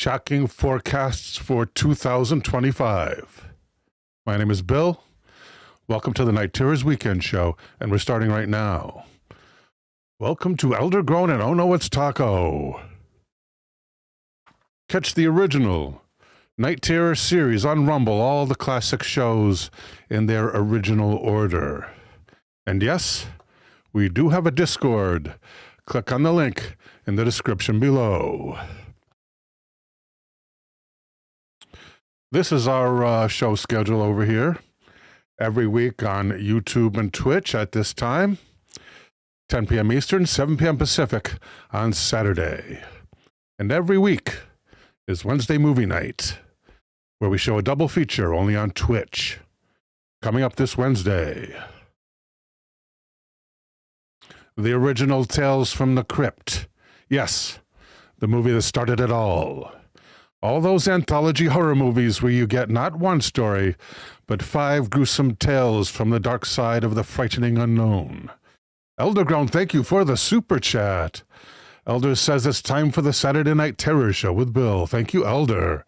Shocking forecasts for 2025. My name is Bill. Welcome to the NightTerrors Weekend Show, and we're starting right now. Welcome to Elder Grown and Oh No It's Taco. Catch the original Night Terror series on Rumble, all the classic shows in their original order. And yes, we do have a Discord. Click on the link in the description below. This is our show schedule over here. Every week on YouTube and Twitch at this time. 10 p.m. Eastern, 7 p.m. Pacific on Saturday. And every week is Wednesday Movie Night, where we show a double feature only on Twitch. Coming up this Wednesday, the original Tales from the Crypt. Yes, the movie that started it all. All those anthology horror movies where you get not one story, but 5 gruesome tales from the dark side of the frightening unknown. Elderground, thank you for the super chat. Elder says it's time for the Saturday Night Terror Show with Bill. Thank you, Elder.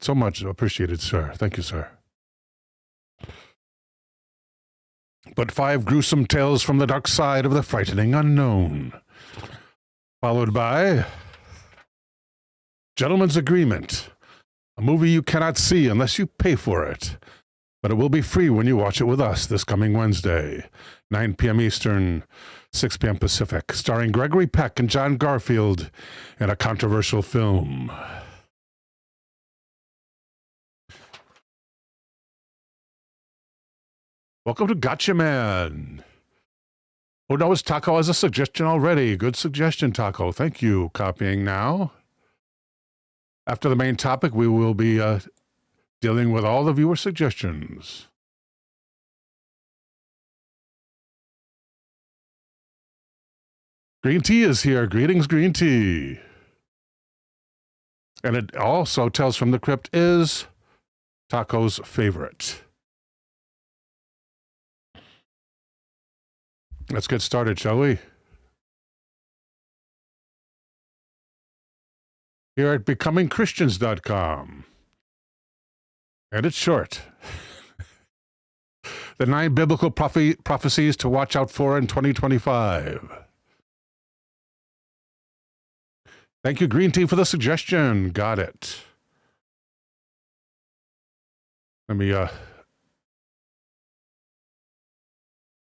So much appreciated, sir. Thank you, sir. But 5 gruesome tales from the dark side of the frightening unknown. Followed by Gentleman's Agreement, a movie you cannot see unless you pay for it, but it will be free when you watch it with us this coming Wednesday, 9 p.m. Eastern, 6 p.m. Pacific, starring Gregory Peck and John Garfield in a controversial film. Welcome to Gotcha Man. Oh, no, it's Taco has a suggestion already. Good suggestion, Taco. Thank you. Copying now. After the main topic, we will be dealing with all the viewer suggestions. Green Tea is here. Greetings, Green Tea. And it also Tales from the Crypt is Taco's favorite. Let's get started, shall we? Here at becomingchristians.com. And it's short. The 9 biblical prophecies to watch out for in 2025. Thank you, Green Tea, for the suggestion. Got it. Let me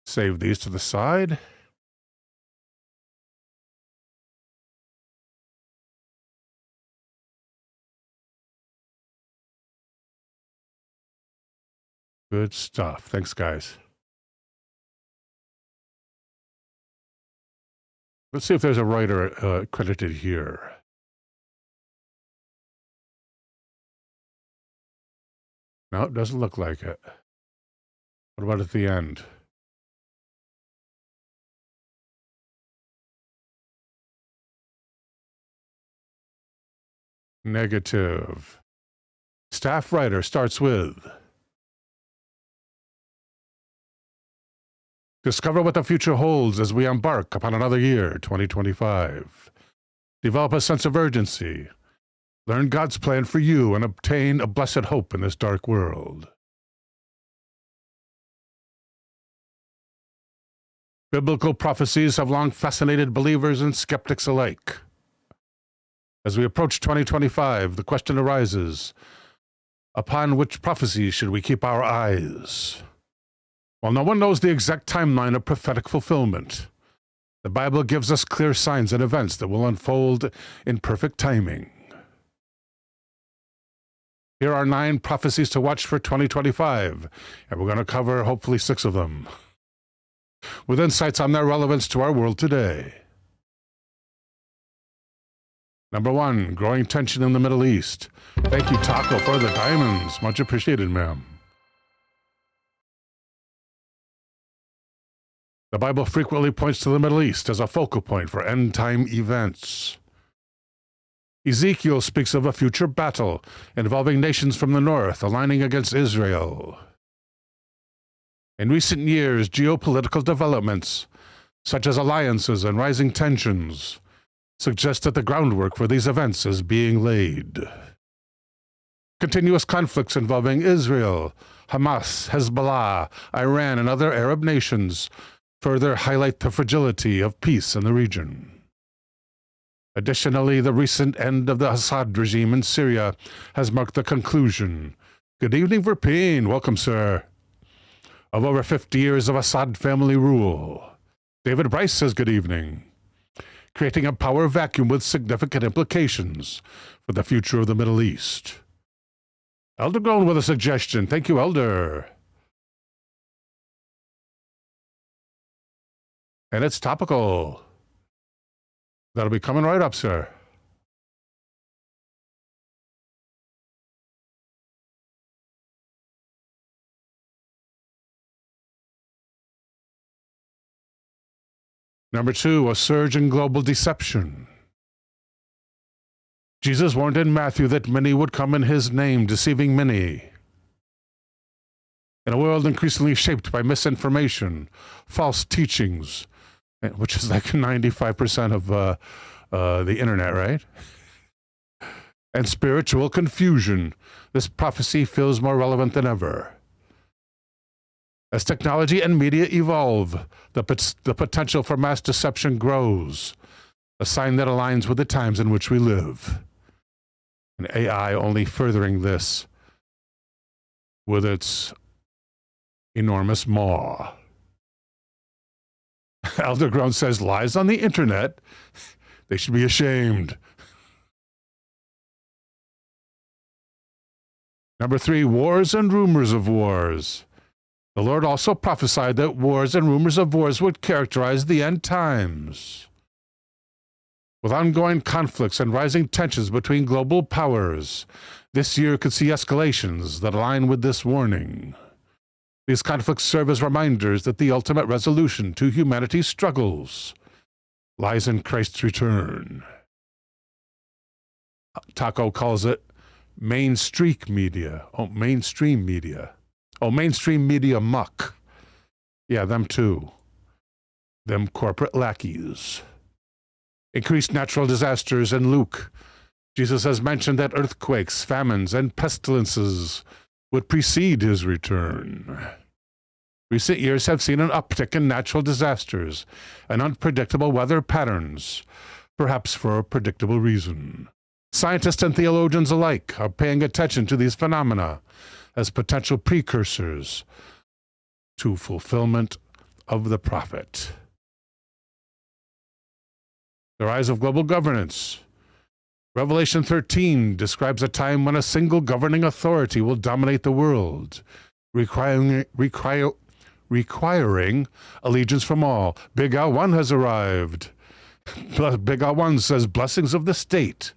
save these to the side. Good stuff. Thanks, guys. Let's see if there's a writer credited here. No, it doesn't look like it. What about at the end? Negative. Staff writer starts with: discover what the future holds as we embark upon another year, 2025. Develop a sense of urgency. Learn God's plan for you and obtain a blessed hope in this dark world. Biblical prophecies have long fascinated believers and skeptics alike. As we approach 2025, the question arises, upon which prophecies should we keep our eyes? While no one knows the exact timeline of prophetic fulfillment, the Bible gives us clear signs and events that will unfold in perfect timing. Here are 9 prophecies to watch for 2025, and we're going to cover hopefully 6 of them, with insights on their relevance to our world today. Number 1, growing tension in the Middle East. Thank you, Taco, for the diamonds. Much appreciated, ma'am. The Bible frequently points to the Middle East as a focal point for end-time events. Ezekiel speaks of a future battle involving nations from the north aligning against Israel. In recent years, geopolitical developments, such as alliances and rising tensions, suggest that the groundwork for these events is being laid. Continuous conflicts involving Israel, Hamas, Hezbollah, Iran, and other Arab nations further highlight the fragility of peace in the region. Additionally, the recent end of the Assad regime in Syria has marked the conclusion. Good evening, Verpeen. Welcome, sir. Of over 50 years of Assad family rule. David Bryce says good evening. Creating a power vacuum with significant implications for the future of the Middle East. Elder Grown with a suggestion. Thank you, Elder. And it's topical. That'll be coming right up, sir. Number 2, a surge in global deception. Jesus warned in Matthew that many would come in his name, deceiving many. In a world increasingly shaped by misinformation, false teachings, which is like 95% of the internet, right? And spiritual confusion, this prophecy feels more relevant than ever. As technology and media evolve, the potential for mass deception grows, a sign that aligns with the times in which we live. And AI only furthering this with its enormous maw. Eldergrown says lies on the internet. They should be ashamed. Number 3, wars and rumors of wars. The Lord also prophesied that wars and rumors of wars would characterize the end times. With ongoing conflicts and rising tensions between global powers, this year could see escalations that align with this warning. These conflicts serve as reminders that the ultimate resolution to humanity's struggles lies in Christ's return. Taco calls it mainstream media. Mainstream media. Mainstream media muck. Yeah, them too. Them corporate lackeys. Increased natural disasters in Luke. Jesus has mentioned that earthquakes, famines, and pestilences would precede his return. Recent years have seen an uptick in natural disasters and unpredictable weather patterns, perhaps for a predictable reason. Scientists and theologians alike are paying attention to these phenomena as potential precursors to fulfillment of the prophet. The rise of global governance. Revelation 13 describes a time when a single governing authority will dominate the world, requiring allegiance from all. Big L1 has arrived. Big L1 says, blessings of the state,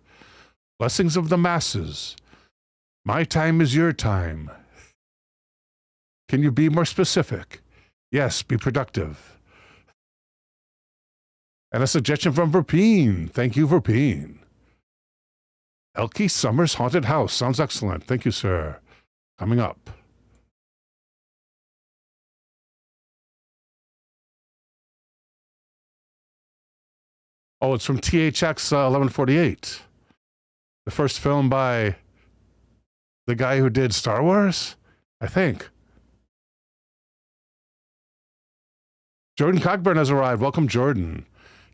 blessings of the masses. My time is your time. Can you be more specific? Yes, be productive. And a suggestion from Verpeen. Thank you, Verpeen. Elke Sommers Haunted House. Sounds excellent. Thank you, sir. Coming up. Oh, it's from THX 1148. The first film by the guy who did Star Wars, I think. Jordan Cockburn has arrived. Welcome, Jordan.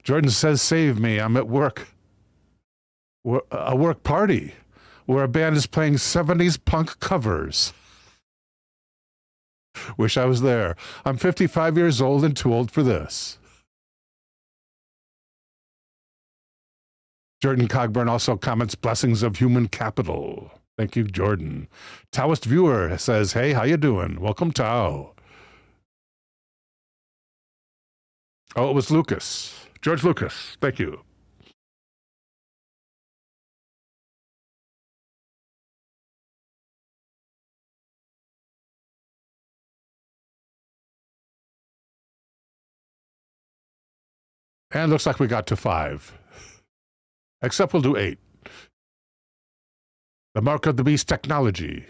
Jordan says, save me. I'm at work. A work party where a band is playing 70s punk covers. Wish I was there. I'm 55 years old and too old for this. Jordan Cogburn also comments, blessings of human capital. Thank you, Jordan. Taoist viewer says, hey, how you doing? Welcome, Tao. Oh, it was Lucas. George Lucas. Thank you. And looks like we got to 5. Except we'll do 8. The mark of the beast technology.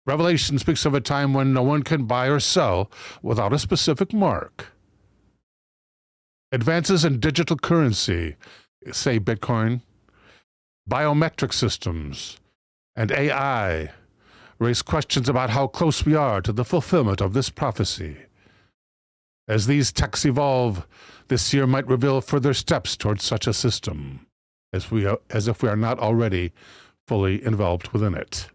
Revelation speaks of a time when no one can buy or sell without a specific mark. Advances in digital currency say Bitcoin, biometric systems, and AI raise questions about how close we are to the fulfillment of this prophecy. As these techs evolve, this year might reveal further steps towards such a system, as if we are not already fully enveloped within it.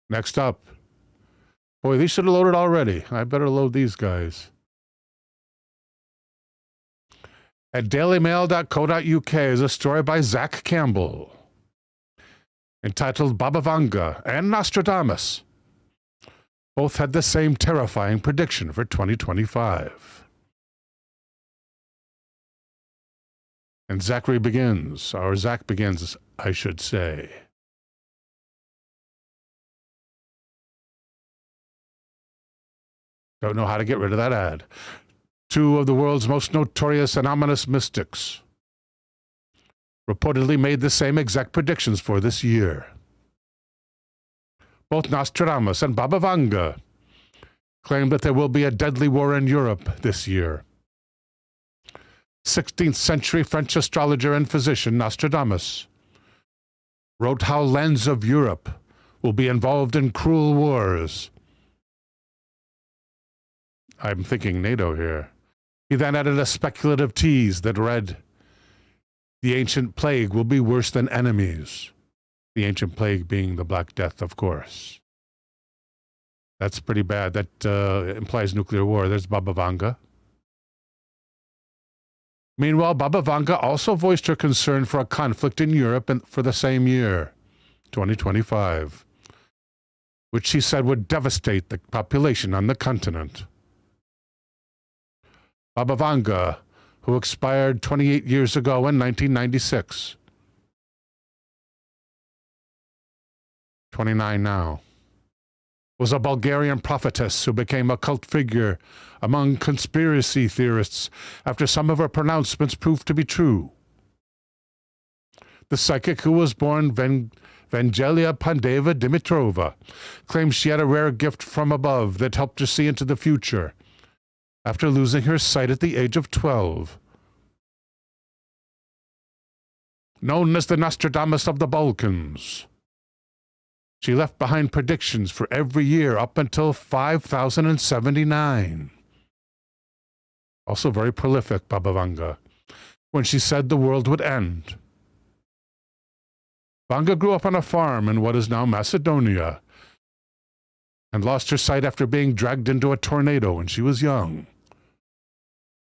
Next up. Boy, these should have loaded already. I better load these guys. At dailymail.co.uk is a story by Zach Campbell entitled Baba Vanga and Nostradamus. Both had the same terrifying prediction for 2025. And Zach begins, I should say. Don't know how to get rid of that ad. Two of the world's most notorious and ominous mystics reportedly made the same exact predictions for this year. Both Nostradamus and Baba Vanga claim that there will be a deadly war in Europe this year. 16th century French astrologer and physician Nostradamus wrote how lands of Europe will be involved in cruel wars. I'm thinking NATO here. He then added a speculative tease that read, "The ancient plague will be worse than enemies." The ancient plague being the Black Death, of course. That's pretty bad. That implies nuclear war. There's Baba Vanga. Meanwhile, Baba Vanga also voiced her concern for a conflict in Europe for the same year, 2025, which she said would devastate the population on the continent. Baba Vanga, who expired 28 years ago in 1996, 29 now, was a Bulgarian prophetess who became a cult figure among conspiracy theorists after some of her pronouncements proved to be true. The psychic, who was born Vangelia Pandeva Dimitrova, claims she had a rare gift from above that helped her see into the future after losing her sight at the age of 12. Known as the Nostradamus of the Balkans, she left behind predictions for every year up until 5079. Also very prolific, Baba Vanga, when she said the world would end. Vanga grew up on a farm in what is now Macedonia and lost her sight after being dragged into a tornado when she was young,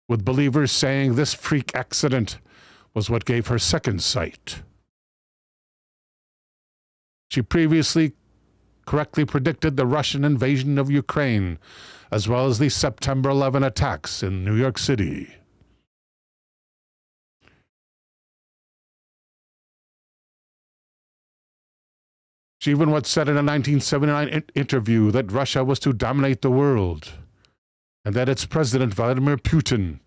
with believers saying this freak accident was what gave her second sight. She previously correctly predicted the Russian invasion of Ukraine, as well as the September 11 attacks in New York City. She even once said in a 1979 interview that Russia was to dominate the world, and that its president, Vladimir Putin,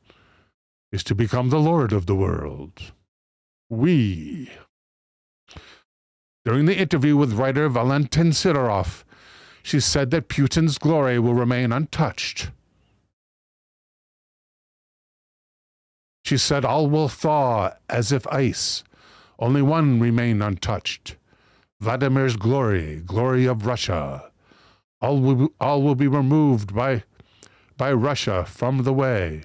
is to become the lord of the world. During the interview with writer Valentin Sidorov, she said that Putin's glory will remain untouched. She said all will thaw as if ice. Only one remain untouched. Vladimir's glory, glory of Russia. All will be removed by Russia from the way.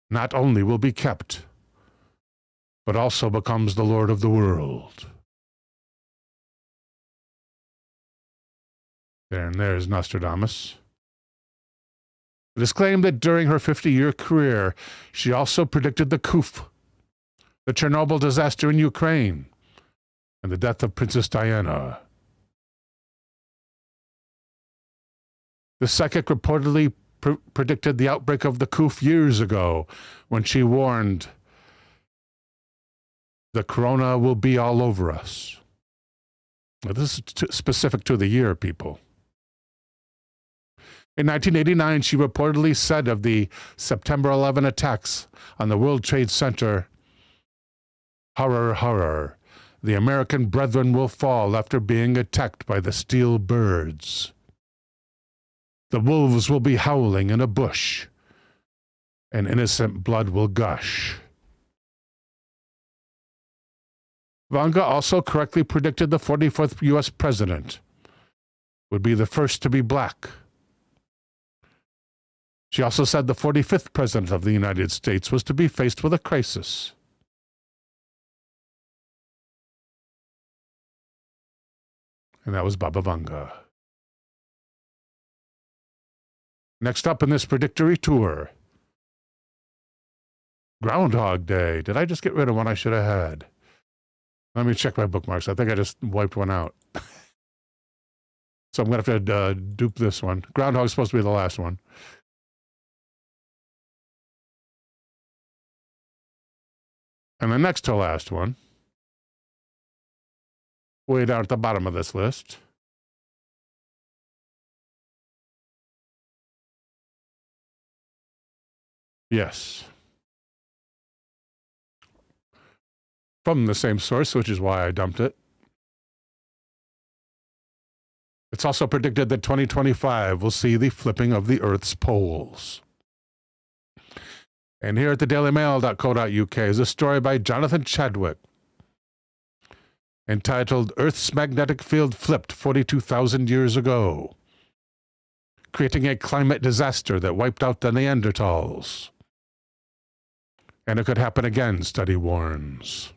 Not only will be kept, but also becomes the Lord of the world. And there's Nostradamus. It is claimed that during her 50-year career, she also predicted the coup, the Chernobyl disaster in Ukraine, and the death of Princess Diana. The psychic reportedly predicted the outbreak of the coup years ago when she warned, "The corona will be all over us." Now, this is specific to the year, people. In 1989, she reportedly said of the September 11 attacks on the World Trade Center, "Horror, horror. The American brethren will fall after being attacked by the steel birds. The wolves will be howling in a bush, and innocent blood will gush." Vanga also correctly predicted the 44th U.S. president would be the first to be black. She also said the 45th president of the United States was to be faced with a crisis. And that was Baba Vanga. Next up in this predictory tour, Groundhog Day. Did I just get rid of one I should have had? Let me check my bookmarks. I think I just wiped one out. So I'm going to have to dupe this one. Groundhog's supposed to be the last one. And the next to last one, way down at the bottom of this list, yes, from the same source, which is why I dumped it. It's also predicted that 2025 will see the flipping of the Earth's poles. And here at the dailymail.co.uk is a story by Jonathan Chadwick entitled Earth's Magnetic Field Flipped 42,000 Years Ago, creating a climate disaster that wiped out the Neanderthals. And it could happen again, study warns.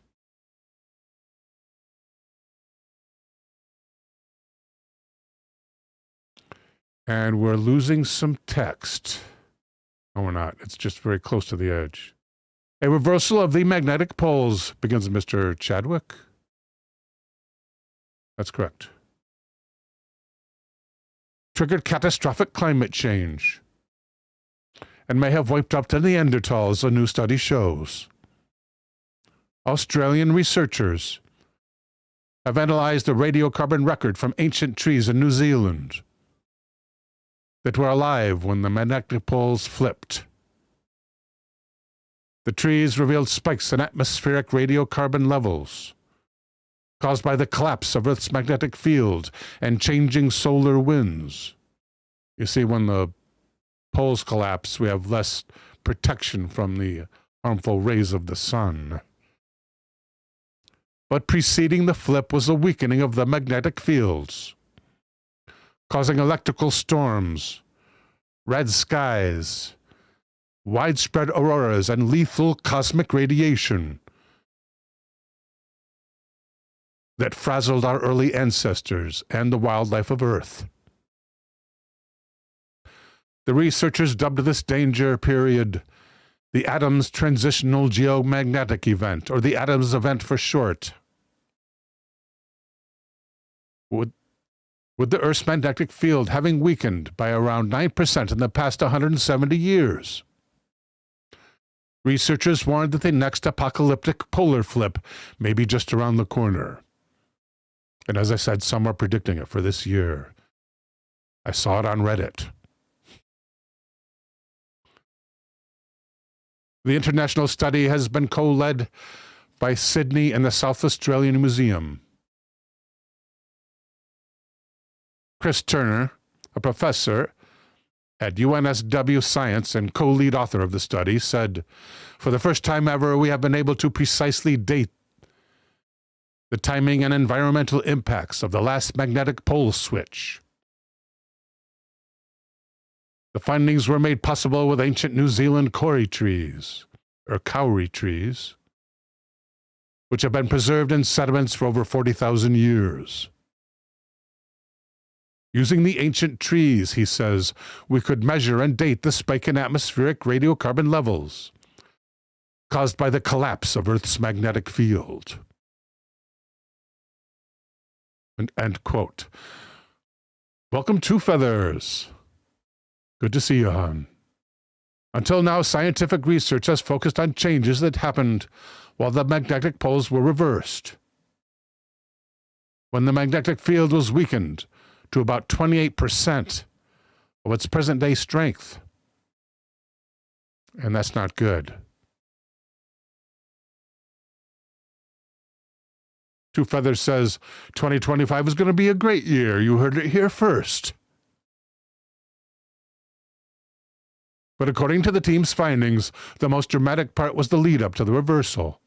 And we're losing some text. No, we're not. It's just very close to the edge. A reversal of the magnetic poles, begins Mr. Chadwick. That's correct. Triggered catastrophic climate change and may have wiped out the Neanderthals, a new study shows. Australian researchers have analyzed a radiocarbon record from ancient trees in New Zealand that were alive when the magnetic poles flipped. The trees revealed spikes in atmospheric radiocarbon levels caused by the collapse of Earth's magnetic field and changing solar winds. You see, when the poles collapse, we have less protection from the harmful rays of the sun. But preceding the flip was a weakening of the magnetic fields, causing electrical storms, red skies, widespread auroras, and lethal cosmic radiation that frazzled our early ancestors and the wildlife of Earth. The researchers dubbed this danger period the Adams Transitional Geomagnetic Event, or the Adams Event for short. With the Earth's magnetic field having weakened by around 9% in the past 170 years. Researchers warned that the next apocalyptic polar flip may be just around the corner. And as I said, some are predicting it for this year. I saw it on Reddit. The international study has been co-led by Sydney and the South Australian Museum. Chris Turner, a professor at UNSW Science and co-lead author of the study, said, "For the first time ever, we have been able to precisely date the timing and environmental impacts of the last magnetic pole switch. The findings were made possible with ancient New Zealand kauri trees, or kauri trees, which have been preserved in sediments for over 40,000 years. Using the ancient trees," he says, "we could measure and date the spike in atmospheric radiocarbon levels caused by the collapse of Earth's magnetic field." End quote. Welcome, Two Feathers. Good to see you, hon. Until now, scientific research has focused on changes that happened while the magnetic poles were reversed, when the magnetic field was weakened to about 28% of its present-day strength. And that's not good. Two Feathers says, 2025 is going to be a great year. You heard it here first. But according to the team's findings, the most dramatic part was the lead-up to the reversal,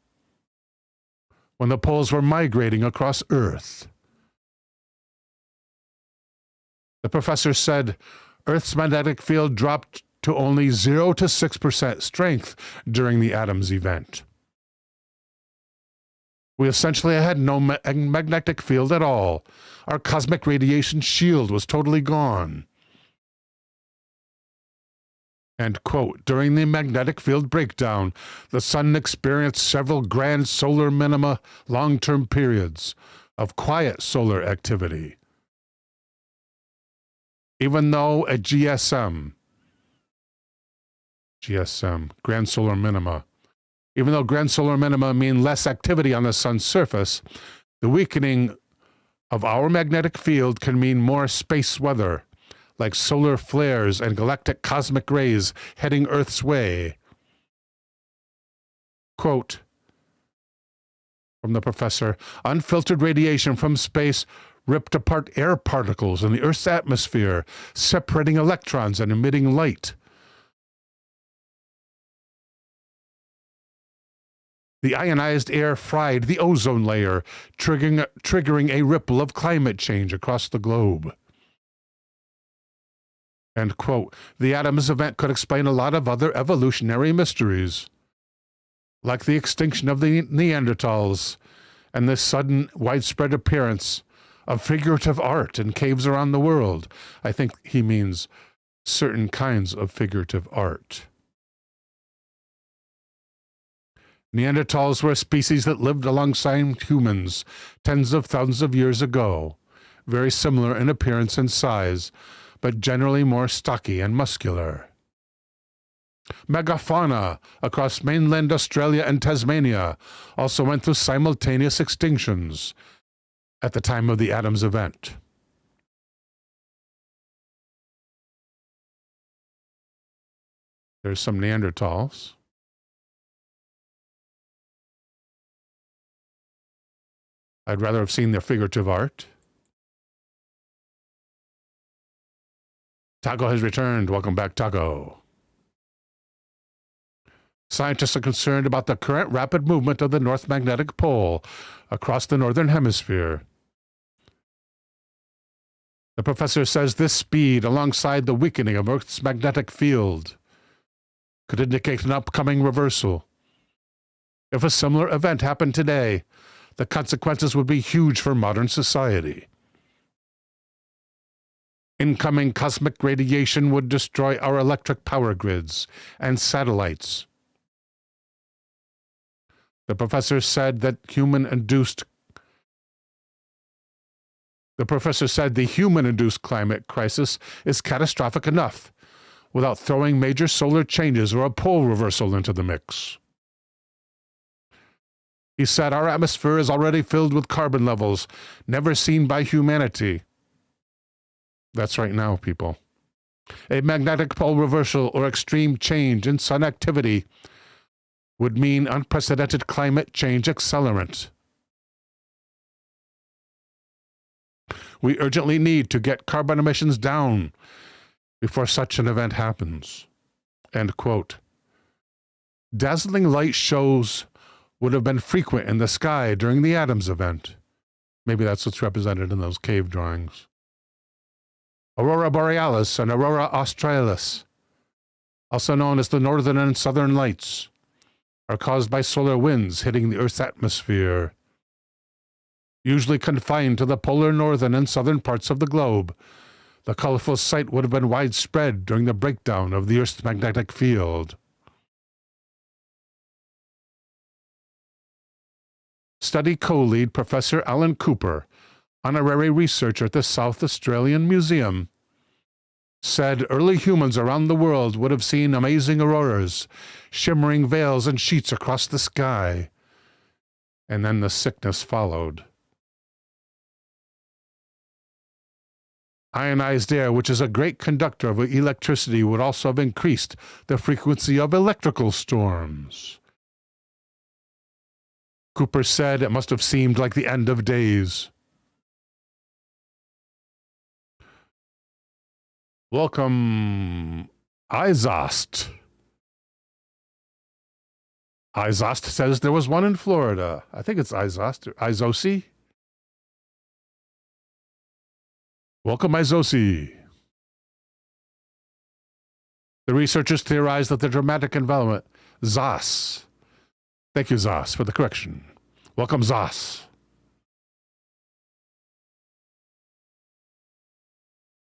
when the poles were migrating across Earth. The professor said Earth's magnetic field dropped to only 0 to 6% strength during the Adams event. We essentially had no magnetic field at all. Our cosmic radiation shield was totally gone. End quote. During the magnetic field breakdown, the sun experienced several grand solar minima long-term periods of quiet solar activity. Even though a GSM, grand solar minima, even though grand solar minima mean less activity on the sun's surface, the weakening of our magnetic field can mean more space weather, like solar flares and galactic cosmic rays heading Earth's way. Quote from the professor, unfiltered radiation from space ripped apart air particles in the Earth's atmosphere, separating electrons and emitting light. The ionized air fried the ozone layer, triggering a ripple of climate change across the globe. End quote. The Adams event could explain a lot of other evolutionary mysteries, like the extinction of the Neanderthals and the sudden widespread appearance of figurative art in caves around the world. I think he means certain kinds of figurative art. Neanderthals were a species that lived alongside humans tens of thousands of years ago, very similar in appearance and size, but generally more stocky and muscular. Megafauna across mainland Australia and Tasmania also went through simultaneous extinctions at the time of the Adams event. There's some Neanderthals. I'd rather have seen their figurative art. Taco has returned. Welcome back, Taco. Scientists are concerned about the current rapid movement of the North Magnetic Pole across the Northern Hemisphere. The professor says this speed, alongside the weakening of Earth's magnetic field, could indicate an upcoming reversal. If a similar event happened today, the consequences would be huge for modern society. Incoming cosmic radiation would destroy our electric power grids and satellites. The professor said the human-induced climate crisis is catastrophic enough without throwing major solar changes or a pole reversal into the mix. He said our atmosphere is already filled with carbon levels never seen by humanity. That's right now, people. A magnetic pole reversal or extreme change in sun activity would mean unprecedented climate change accelerant. We urgently need to get carbon emissions down before such an event happens. End quote. Dazzling light shows would have been frequent in the sky during the Adams event. Maybe that's what's represented in those cave drawings. Aurora Borealis and Aurora Australis, also known as the Northern and Southern Lights, are caused by solar winds hitting the Earth's atmosphere. Usually confined to the polar northern and southern parts of the globe, the colorful sight would have been widespread during the breakdown of the Earth's magnetic field. Study co-lead Professor Alan Cooper, honorary researcher at the South Australian Museum, said early humans around the world would have seen amazing auroras, shimmering veils and sheets across the sky. And then the sickness followed. Ionized air, which is a great conductor of electricity, would also have increased the frequency of electrical storms. Cooper said it must have seemed like the end of days. Welcome, Izost. Izost says there was one in Florida. I think it's Izost or Izosi. Welcome, Izosi. The researchers theorized that the dramatic environment, Zos. Thank you, Zos, for the correction. Welcome, Zos.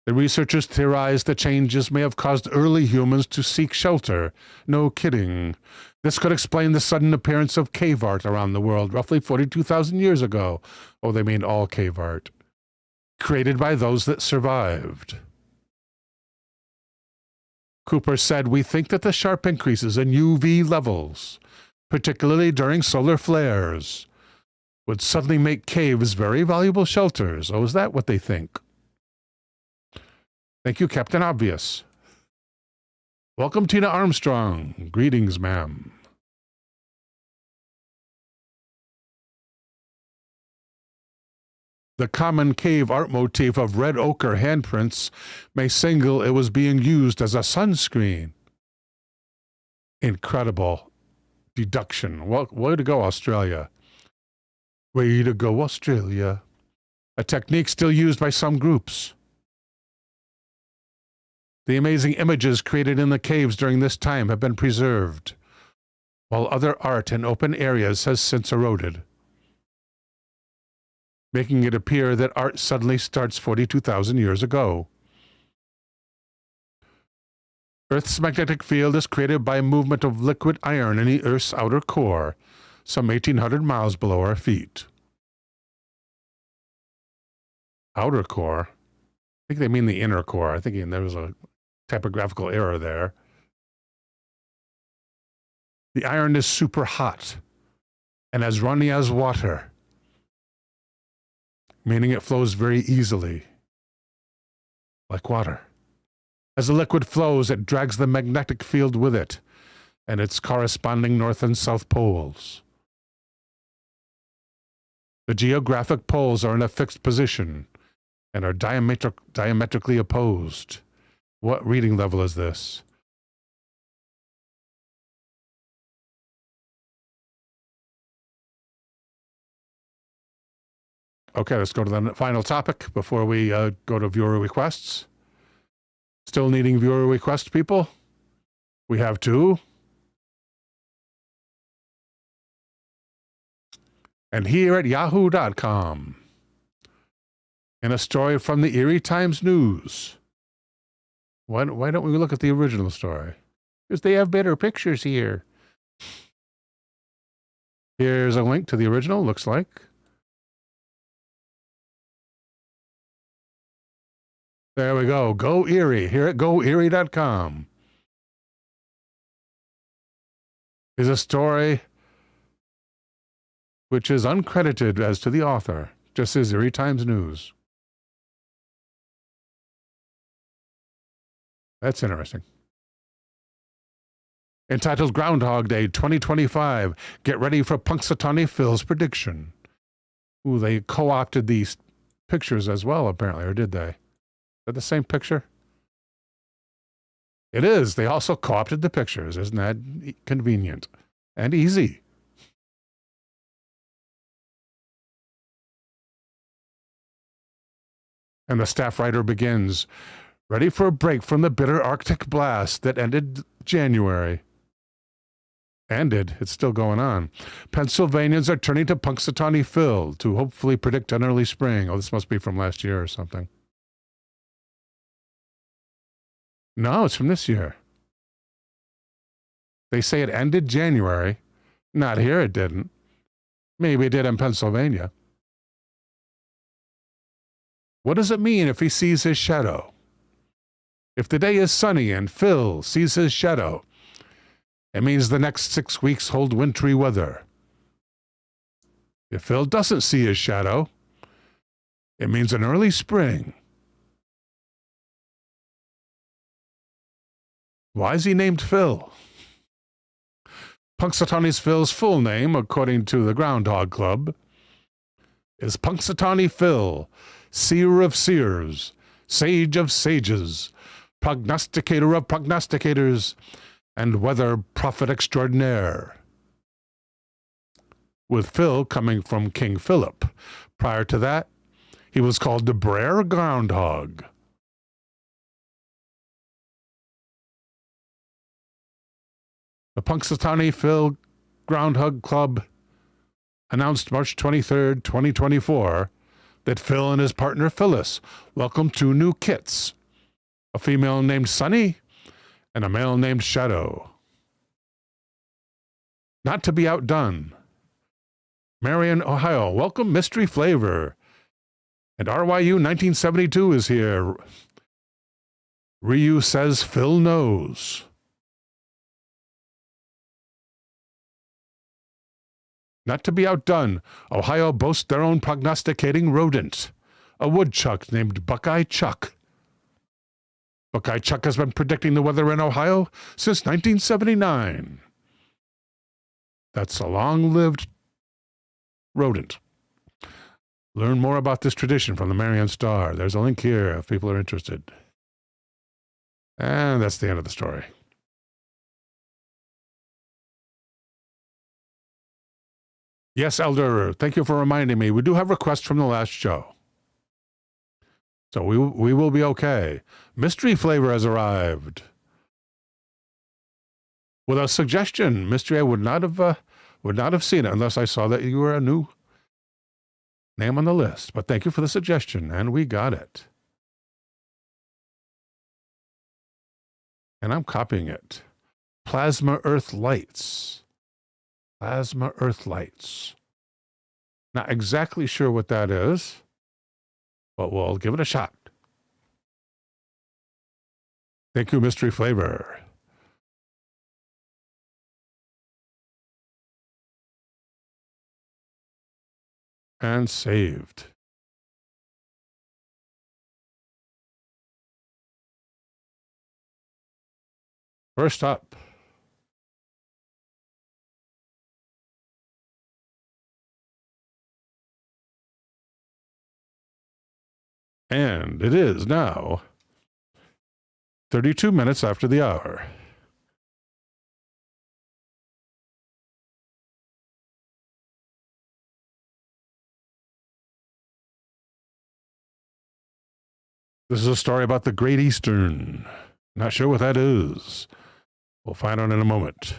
The researchers theorized the changes may have caused early humans to seek shelter. No kidding. This could explain the sudden appearance of cave art around the world roughly 42,000 years ago. Oh, they mean all cave art. Created by those that survived. Cooper said, we think that the sharp increases in UV levels, particularly during solar flares, would suddenly make caves very valuable shelters. Oh, is that what they think? Thank you, Captain Obvious. Welcome, Tina Armstrong. Greetings, ma'am. The common cave art motif of red ochre handprints may signal it was being used as a sunscreen. Incredible deduction. Well, way to go, Australia. Way to go, Australia. A technique still used by some groups. The amazing images created in the caves during this time have been preserved, while other art in open areas has since eroded, making it appear that art suddenly starts 42,000 years ago. Earth's magnetic field is created by a movement of liquid iron in the Earth's outer core, some 1,800 miles below our feet. Outer core? I think they mean the inner core. I think there was a typographical error there. The iron is super hot and as runny as water, meaning it flows very easily, like water. As the liquid flows, it drags the magnetic field with it and its corresponding north and south poles. The geographic poles are in a fixed position and are diametrically opposed. What reading level is this? Okay, let's go to the final topic before we go to viewer requests. Still needing viewer requests, people? We have two. And here at yahoo.com, in a story from the Erie Times News. Why don't we look at the original story? Because they have better pictures here. Here's a link to the original, looks like. There we go. Go Erie. Here at GoErie.com is a story which is uncredited as to the author, just says Erie Times News. That's interesting. Entitled Groundhog Day 2025. Get ready for Punxsutawney Phil's prediction. Ooh, they co-opted these pictures as well, apparently, or did they? Is that the same picture? It is. They also co-opted the pictures. Isn't that convenient and easy? And the staff writer begins, ready for a break from the bitter Arctic blast that ended January. Ended. It's still going on. Pennsylvanians are turning to Punxsutawney Phil to hopefully predict an early spring. Oh, this must be from last year or something. No, it's from this year. They say it ended January. Not here, it didn't. Maybe it did in Pennsylvania. What does it mean if he sees his shadow? If the day is sunny and Phil sees his shadow, it means the next 6 weeks hold wintry weather. If Phil doesn't see his shadow, it means an early spring. Why is he named Phil? Punxsutawney Phil's full name, according to the Groundhog Club, is Punxsutawney Phil, seer of seers, sage of sages, prognosticator of prognosticators, and weather prophet extraordinaire. with Phil coming from King Philip. Prior to that, he was called the Brer Groundhog. The Punxsutawney Phil Groundhog Club announced March 23, 2024, that Phil and his partner Phyllis welcomed 2 new kits, a female named Sunny and a male named Shadow. Not to be outdone, Marion, Ohio, welcome Mystery Flavor. And RYU 1972 is here. Ryu says Phil knows. Not to be outdone, Ohio boasts their own prognosticating rodent, a woodchuck named Buckeye Chuck. Buckeye Chuck has been predicting the weather in Ohio since 1979. That's a long-lived rodent. Learn more about this tradition from the Marion Star. There's a link here if people are interested. And that's the end of the story. Yes, Elder, thank you for reminding me. We do have requests from the last show. So we will be okay. Mystery Flavor has arrived with a suggestion. Mystery, I would not have seen it unless I saw that you were a new name on the list. But thank you for the suggestion, and we got it. And I'm copying it. Plasma Earth Lights. Plasma Earth Lights. Not exactly sure what that is, but we'll give it a shot. Thank you, Mystery Flavor. And saved. First up, and it is now 32 minutes after the hour. This is a story about the Great Eastern. Not sure what that is. We'll find out in a moment.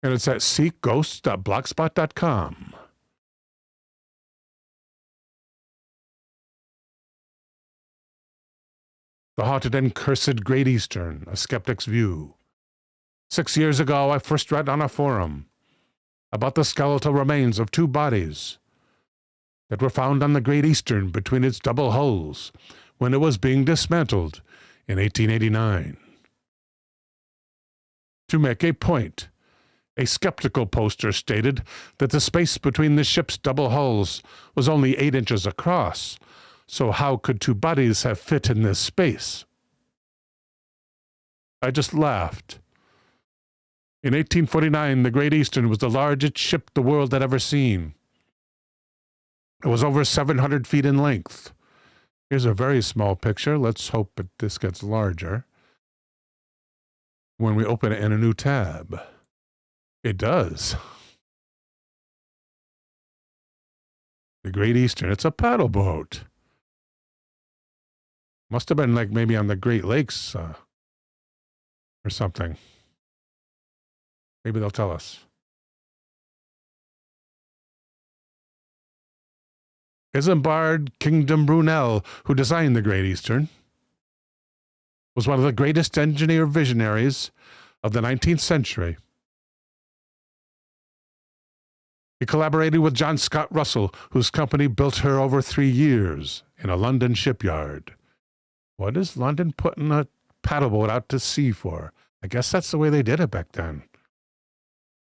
And it's at seekghosts.blogspot.com. The Haunted and Cursed Great Eastern, A Skeptic's View. 6 years ago, I first read on a forum about the skeletal remains of 2 bodies that were found on the Great Eastern between its double hulls when it was being dismantled in 1889. To make a point, a skeptical poster stated that the space between the ship's double hulls was only 8 inches across, so how could 2 bodies have fit in this space? I just laughed. In 1849, the Great Eastern was the largest ship the world had ever seen. It was over 700 feet in length. Here's a very small picture. Let's hope that this gets larger when we open it in a new tab. It does. The Great Eastern. It's a paddle boat. Must have been like maybe on the Great Lakes or something. Maybe they'll tell us. Isambard Kingdom Brunel, who designed the Great Eastern, was one of the greatest engineer visionaries of the 19th century. He collaborated with John Scott Russell, whose company built her over 3 years in a London shipyard. What is London putting a paddle boat out to sea for? I guess that's the way they did it back then.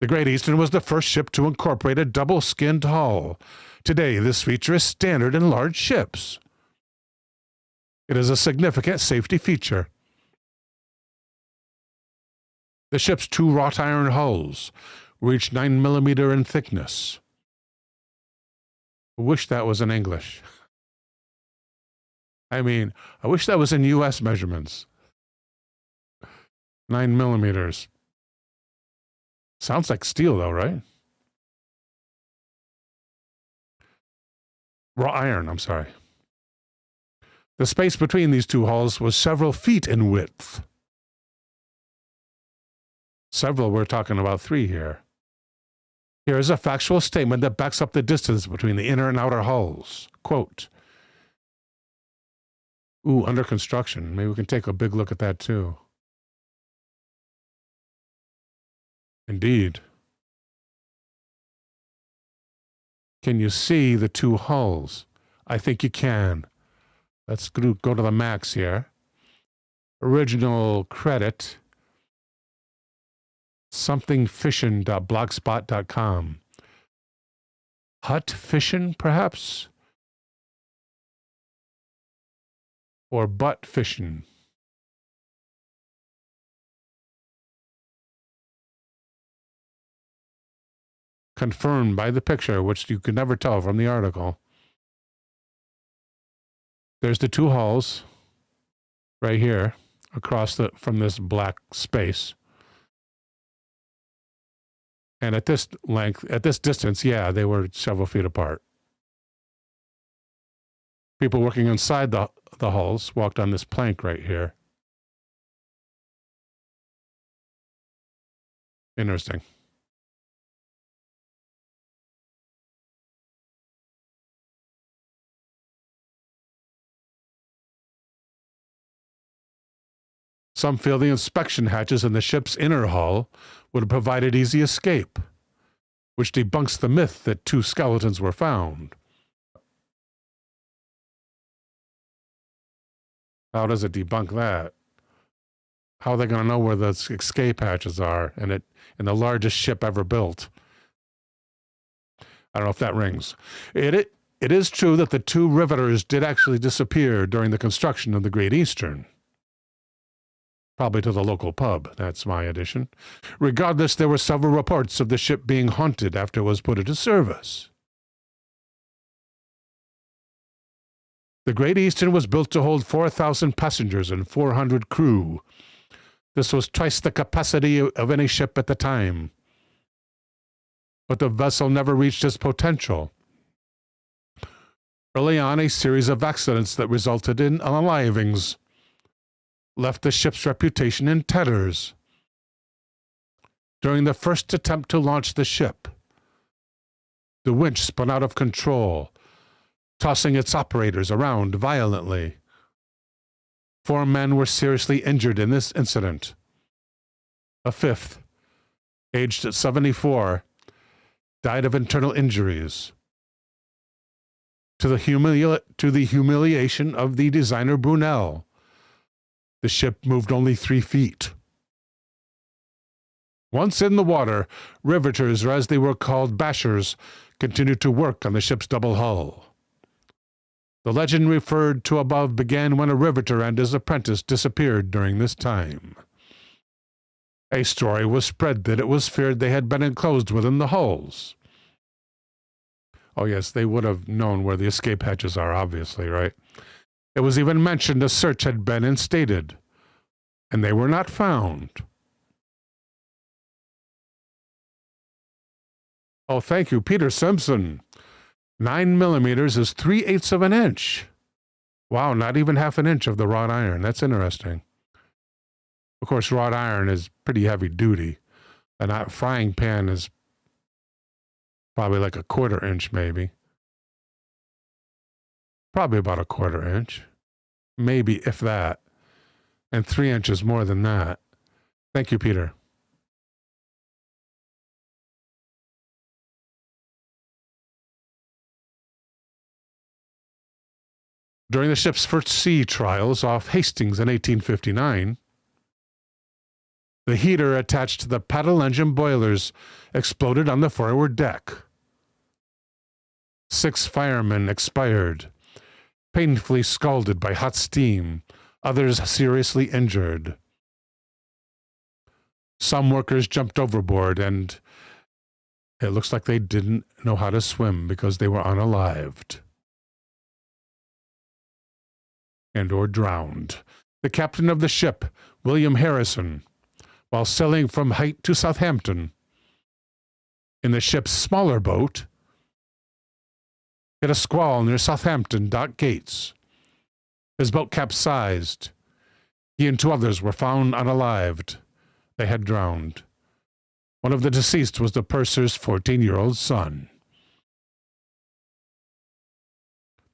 The Great Eastern was the first ship to incorporate a double-skinned hull. Today, this feature is standard in large ships. It is a significant safety feature. The ship's 2 wrought iron hulls reach 9 millimeters in thickness. I wish that was in English. I mean, I wish that was in U.S. measurements. 9mm. Sounds like steel, though, right? Raw iron, I'm sorry. The space between these two hulls was several feet in width. Several, we're talking about 3 here. Here is a factual statement that backs up the distance between the inner and outer hulls. Quote, ooh, under construction. Maybe we can take a big look at that too. Indeed. Can you see the 2 hulls? I think you can. Let's go to the max here. Original credit. Somethingfishin.blogspot.com. Hut fishin', perhaps? Or butt fishin'. Confirmed by the picture, which you could never tell from the article. There's the 2 hulls right here across from this black space. And at this length, at this distance, yeah, they were several feet apart. People working inside the hulls walked on this plank right here. Interesting. Some feel the inspection hatches in the ship's inner hull would have provided easy escape, which debunks the myth that 2 skeletons were found. How does it debunk that? How are they going to know where the escape hatches are in the largest ship ever built? I don't know if that rings. It is true that the 2 riveters did actually disappear during the construction of the Great Eastern. Probably to the local pub, that's my addition. Regardless, there were several reports of the ship being haunted after it was put into service. The Great Eastern was built to hold 4,000 passengers and 400 crew. This was twice the capacity of any ship at the time. But the vessel never reached its potential. Early on, a series of accidents that resulted in unalivings left the ship's reputation in tatters. During the first attempt to launch the ship, the winch spun out of control, tossing its operators around violently. 4 men were seriously injured in this incident. A 5th, aged 74, died of internal injuries. To the humiliation of the designer Brunel, the ship moved only 3 feet. Once in the water, riveters, or as they were called, bashers, continued to work on the ship's double hull. The legend referred to above began when a riveter and his apprentice disappeared during this time. A story was spread that it was feared they had been enclosed within the hulls. Oh yes, they would have known where the escape hatches are, obviously, right? It was even mentioned a search had been instated, and they were not found. Oh, thank you, Peter Simpson. 9mm is 3/8 of an inch. Wow, not even half an inch of the wrought iron. That's interesting. Of course, wrought iron is pretty heavy duty. A frying pan is probably like a 1/4 inch, maybe. Probably about a 1/4 inch. Maybe, if that. And 3 inches more than that. Thank you, Peter. During the ship's first sea trials off Hastings in 1859, the heater attached to the paddle engine boilers exploded on the forward deck. 6 firemen expired, painfully scalded by hot steam, others seriously injured. Some workers jumped overboard, and it looks like they didn't know how to swim because they were unalived and or drowned. The captain of the ship, William Harrison, while sailing from Hythe to Southampton in the ship's smaller boat, hit a squall near Southampton dock gates. His boat capsized. He and 2 others were found unalived. They had drowned. One of the deceased was the purser's 14-year-old son.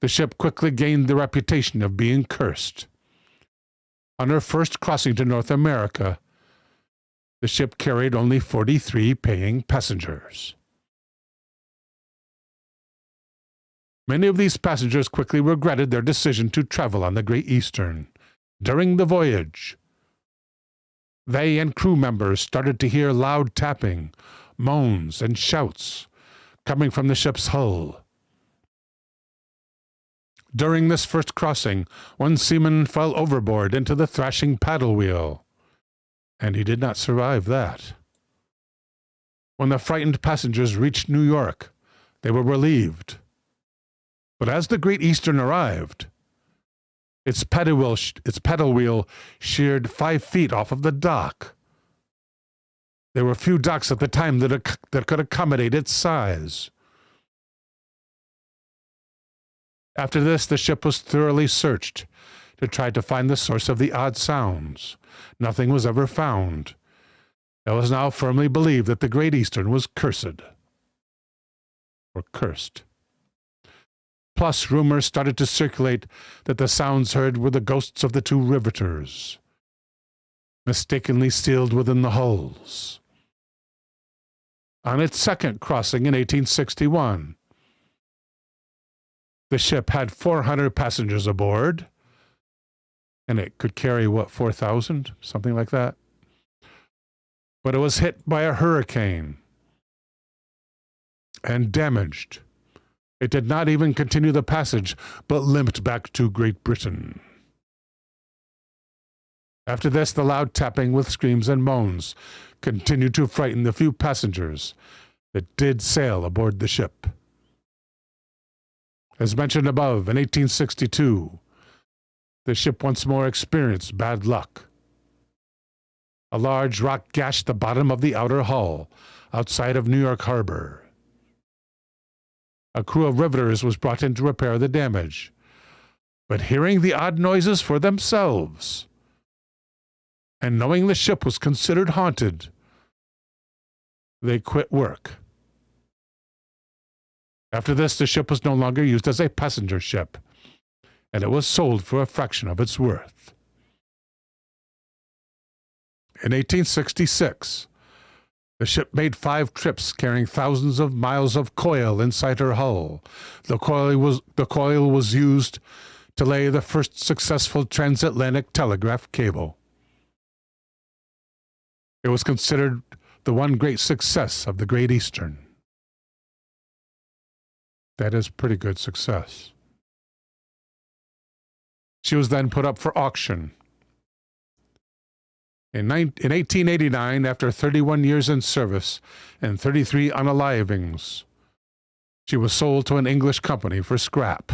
The ship quickly gained the reputation of being cursed. On her first crossing to North America, the ship carried only 43 paying passengers. Many of these passengers quickly regretted their decision to travel on the Great Eastern. During the voyage, they and crew members started to hear loud tapping, moans, and shouts coming from the ship's hull. During this first crossing, one seaman fell overboard into the thrashing paddle wheel, and he did not survive that. When the frightened passengers reached New York, they were relieved. But as the Great Eastern arrived, its paddle wheel sheared 5 feet off of the dock. There were few docks at the time that could accommodate its size. After this, the ship was thoroughly searched to try to find the source of the odd sounds. Nothing was ever found. It was now firmly believed that the Great Eastern was cursed. Or cursed. Plus, rumors started to circulate that the sounds heard were the ghosts of the 2 riveters, mistakenly sealed within the hulls. On its second crossing in 1861, the ship had 400 passengers aboard, and it could carry, 4,000? Something like that. But it was hit by a hurricane and damaged. It did not even continue the passage, but limped back to Great Britain. After this, the loud tapping with screams and moans continued to frighten the few passengers that did sail aboard the ship. As mentioned above, in 1862, the ship once more experienced bad luck. A large rock gashed the bottom of the outer hull outside of New York Harbor. A crew of riveters was brought in to repair the damage, but hearing the odd noises for themselves, and knowing the ship was considered haunted, they quit work. After this, the ship was no longer used as a passenger ship, and it was sold for a fraction of its worth. In 1866, the ship made 5 trips carrying thousands of miles of coil inside her hull. The coil was used to lay the first successful transatlantic telegraph cable. It was considered the one great success of the Great Eastern. That is pretty good success. She was then put up for auction. In 1889, after 31 years in service and 33 unalivings, she was sold to an English company for scrap.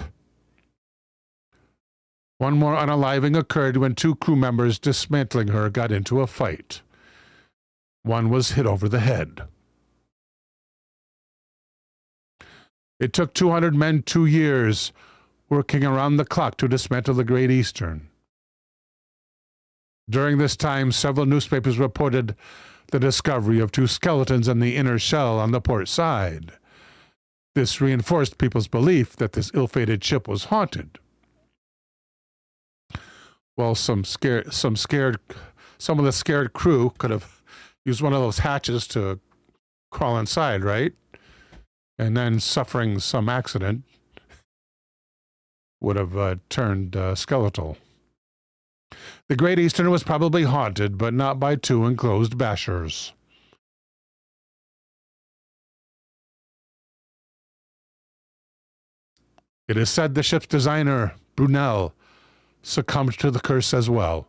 One more unaliving occurred when 2 crew members dismantling her got into a fight. One was hit over the head. It took 200 men 2 years, working around the clock to dismantle the Great Eastern. During this time, several newspapers reported the discovery of 2 skeletons in the inner shell on the port side. This reinforced people's belief that this ill-fated ship was haunted. Well, some of the scared crew could have used one of those hatches to crawl inside, right? And then suffering some accident would have turned skeletal. The Great Eastern was probably haunted, but not by 2 enclosed bashers. It is said the ship's designer, Brunel, succumbed to the curse as well.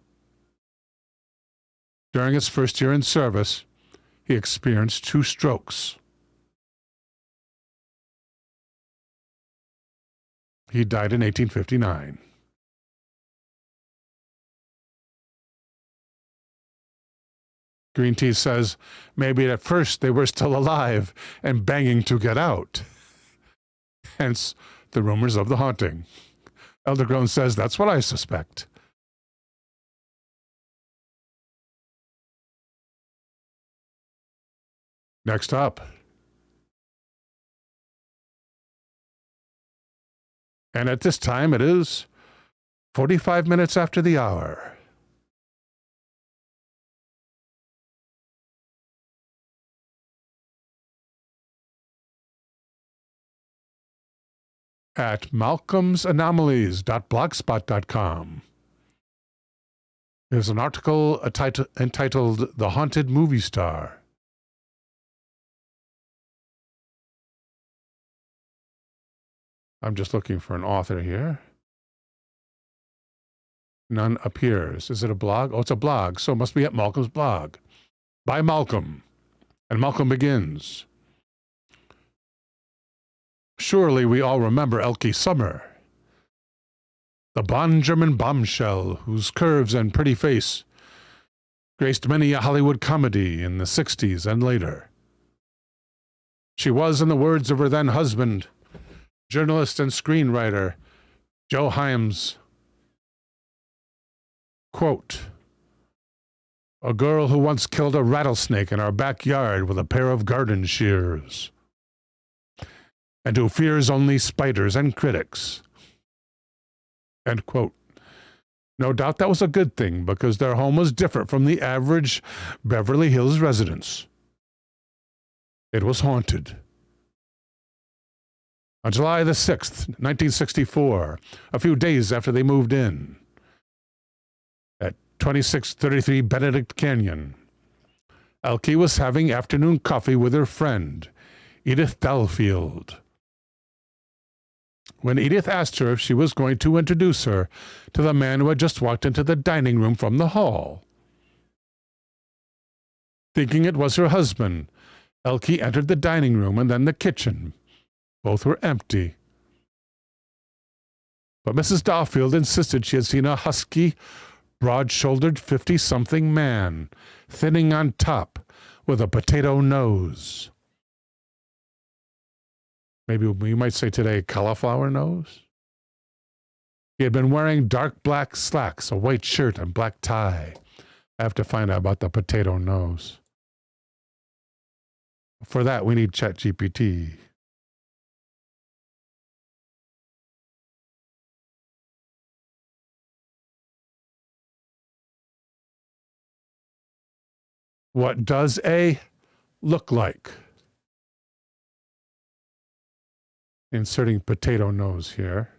During its first year in service, he experienced 2 strokes. He died in 1859. Green Tea says maybe at first they were still alive and banging to get out. Hence the rumors of the haunting. Eldergrown says that's what I suspect. Next up. And at this time it is 45 minutes after the hour. At malcolmsanomalies.blogspot.com. There's an article entitled The Haunted Movie Star. I'm just looking for an author here. None appears. Is it a blog? Oh, it's a blog, so it must be at Malcolm's blog. By Malcolm. And Malcolm begins. Surely we all remember Elke Summer, the Bon German bombshell whose curves and pretty face graced many a Hollywood comedy in the 60s and later. She was, in the words of her then husband, journalist and screenwriter Joe Hyams, quote, a girl who once killed a rattlesnake in our backyard with a pair of garden shears, and who fears only spiders and critics. End quote. No doubt that was a good thing, because their home was different from the average Beverly Hills residence. It was haunted. On July the 6th, 1964, a few days after they moved in, at 2633 Benedict Canyon, Elke was having afternoon coffee with her friend, Edith Delafield, when Edith asked her if she was going to introduce her to the man who had just walked into the dining room from the hall. Thinking it was her husband, Elke entered the dining room and then the kitchen. Both were empty. But Mrs. Delafield insisted she had seen a husky, broad-shouldered 50-something man, thinning on top, with a potato nose. Maybe we might say today cauliflower nose. He had been wearing dark black slacks, a white shirt, and black tie. I have to find out about the potato nose. For that, we need ChatGPT. What does a look like? Inserting potato nose here.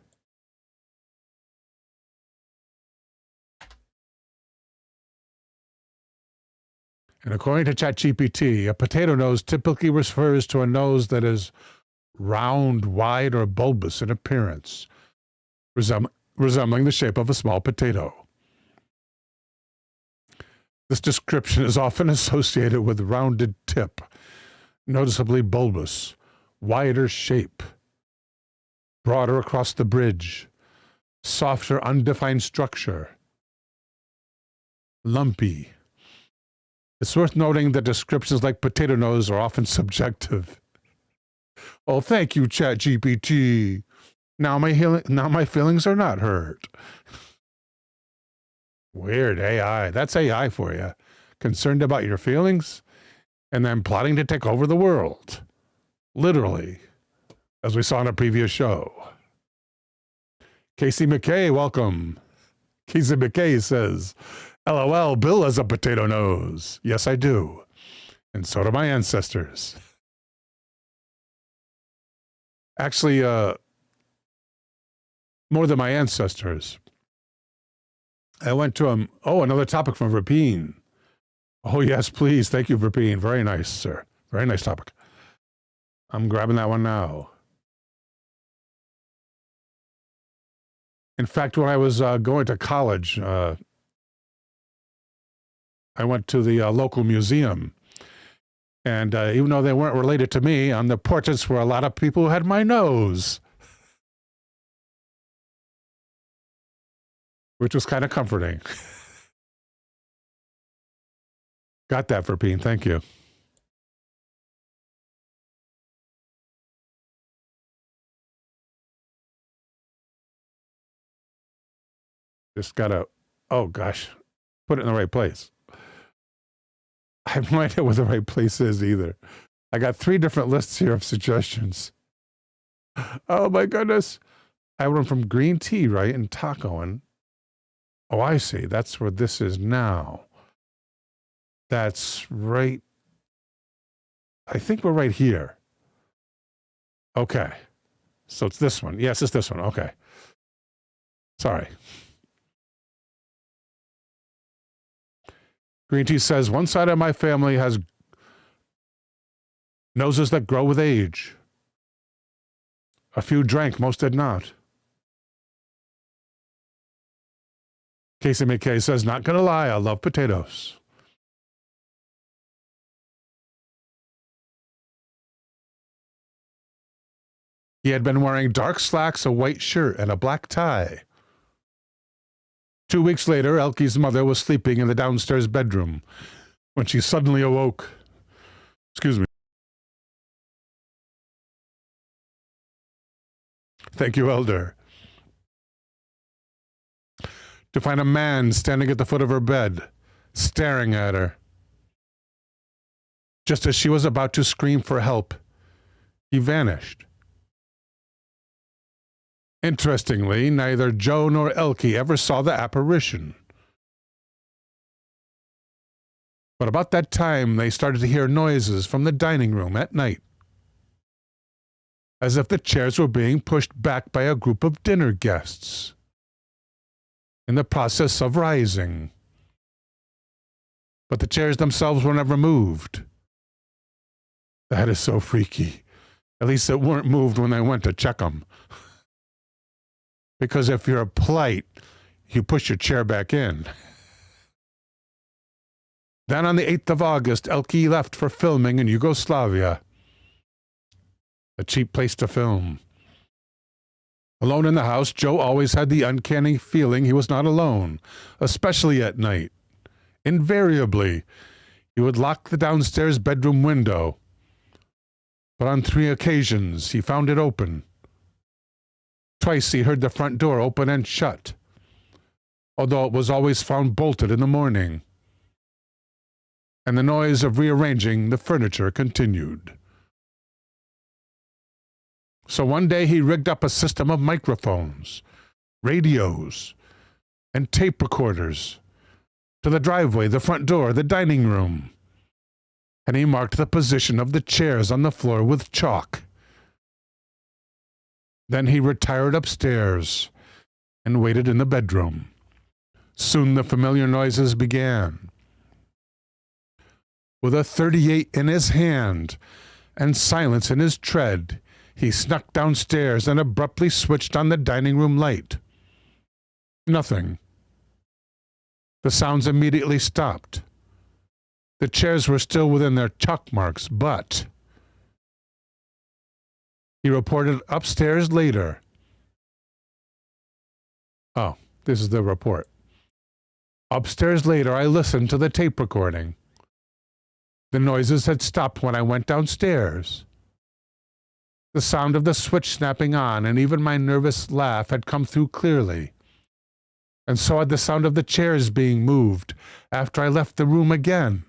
And according to ChatGPT, a potato nose typically refers to a nose that is round, wide, or bulbous in appearance, resembling the shape of a small potato. This description is often associated with rounded tip, noticeably bulbous, wider shape, broader across the bridge, softer, undefined structure, lumpy. It's worth noting that descriptions like potato nose are often subjective. Oh, thank you, ChatGPT. Now my feelings are not hurt. Weird AI. That's AI for you. Concerned about your feelings and then plotting to take over the world. Literally. As we saw in a previous show. Casey McKay, welcome. Casey McKay says, LOL, Bill has a potato nose. Yes, I do. And so do my ancestors. Actually, more than my ancestors. I went to another topic from Verpine. Oh, yes, please. Thank you, Verpine. Very nice, sir. Very nice topic. I'm grabbing that one now. In fact, when I was going to college, I went to the local museum. And even though they weren't related to me, on the portraits were a lot of people who had my nose. Which was kind of comforting. Got that, Verpine. Thank you. Just gotta, oh gosh, put it in the right place. I have no idea what the right place is either. I got 3 different lists here of suggestions. Oh my goodness. I went from green tea, right, and tacoing. Oh, I see. That's where this is now. That's right. I think we're right here. Okay. So it's this one. Yes, it's this one. Okay. Sorry. Green tea says, one side of my family has noses that grow with age. A few drank, most did not. Casey McKay says, not gonna lie, I love potatoes. He had been wearing dark slacks, a white shirt, and a black tie. 2 weeks later, Elke's mother was sleeping in the downstairs bedroom when she suddenly awoke. Excuse me. Thank you, Elder. To find a man standing at the foot of her bed, staring at her. Just as she was about to scream for help, he vanished. Interestingly, neither Joe nor Elke ever saw the apparition. But about that time, they started to hear noises from the dining room at night, as if the chairs were being pushed back by a group of dinner guests in the process of rising. But the chairs themselves were never moved. That is so freaky. At least it weren't moved when they went to check them. Because if you're polite, you push your chair back in. Then on the 8th of August, Elke left for filming in Yugoslavia. A cheap place to film. Alone in the house, Joe always had the uncanny feeling he was not alone, especially at night. Invariably, he would lock the downstairs bedroom window. But on 3 occasions, he found it open. Twice he heard the front door open and shut, although it was always found bolted in the morning. And the noise of rearranging the furniture continued. So one day he rigged up a system of microphones, radios, and tape recorders to the driveway, the front door, the dining room, and he marked the position of the chairs on the floor with chalk. Then he retired upstairs and waited in the bedroom. Soon the familiar noises began. With a .38 in his hand and silence in his tread, he snuck downstairs and abruptly switched on the dining room light. Nothing. The sounds immediately stopped. The chairs were still within their chalk marks, but he reported upstairs later. Oh, this is the report. Upstairs later, I listened to the tape recording. The noises had stopped when I went downstairs. The sound of the switch snapping on and even my nervous laugh had come through clearly. And so had the sound of the chairs being moved after I left the room again.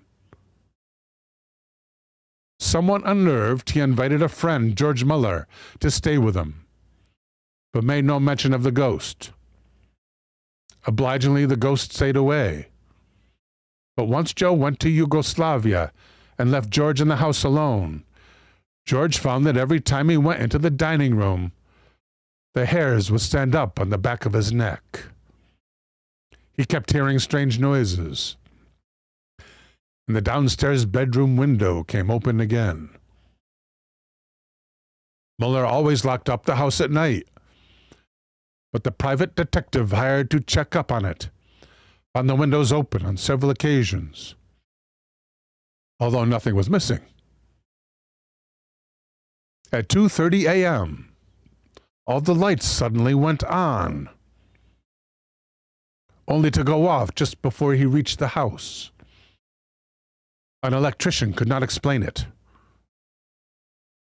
Somewhat unnerved, he invited a friend, George Muller, to stay with him, but made no mention of the ghost. Obligingly, the ghost stayed away. But once Joe went to Yugoslavia and left George in the house alone, George found that every time he went into the dining room, the hairs would stand up on the back of his neck. He kept hearing strange noises. And the downstairs bedroom window came open again. Muller always locked up the house at night, but the private detective hired to check up on it found the windows open on several occasions, although nothing was missing. At 2:30 a.m., all the lights suddenly went on, only to go off just before he reached the house. An electrician could not explain it.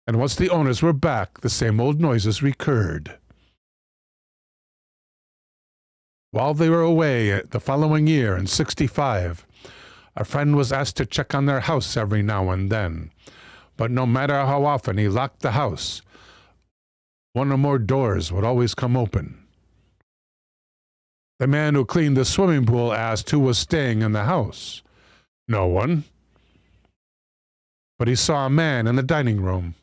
And once the owners were back, the same old noises recurred. While they were away the following year, in '65, a friend was asked to check on their house every now and then, but no matter how often he locked the house, one or more doors would always come open. The man who cleaned the swimming pool asked who was staying in the house. No one. But he saw a man in the dining room.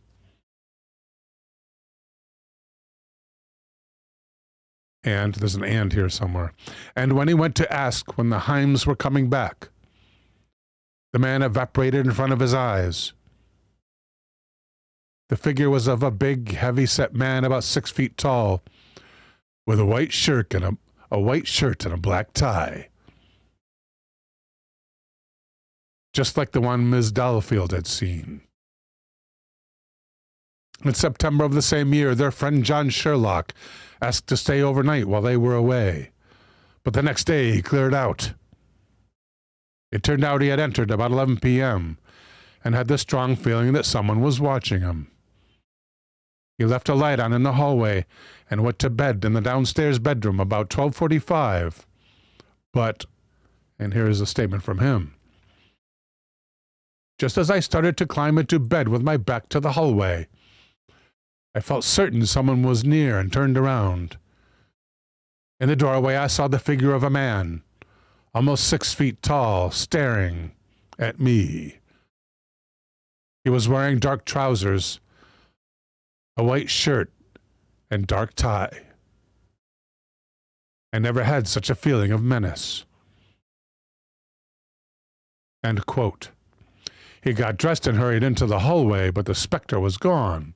And there's an and here somewhere. And when he went to ask when the Heims were coming back, the man evaporated in front of his eyes. The figure was of a big, heavy-set man about 6 feet tall, with a white shirt and a black tie. Just like the one Ms. Delafield had seen. In September of the same year, their friend John Sherlock asked to stay overnight while they were away, but the next day he cleared out. It turned out he had entered about 11 p.m. and had the strong feeling that someone was watching him. He left a light on in the hallway and went to bed in the downstairs bedroom about 12:45. But, and here is a statement from him, just as I started to climb into bed with my back to the hallway, I felt certain someone was near and turned around. In the doorway I saw the figure of a man, almost 6 feet tall, staring at me. He was wearing dark trousers, a white shirt, and dark tie. I never had such a feeling of menace. End quote. He got dressed and hurried into the hallway, but the specter was gone.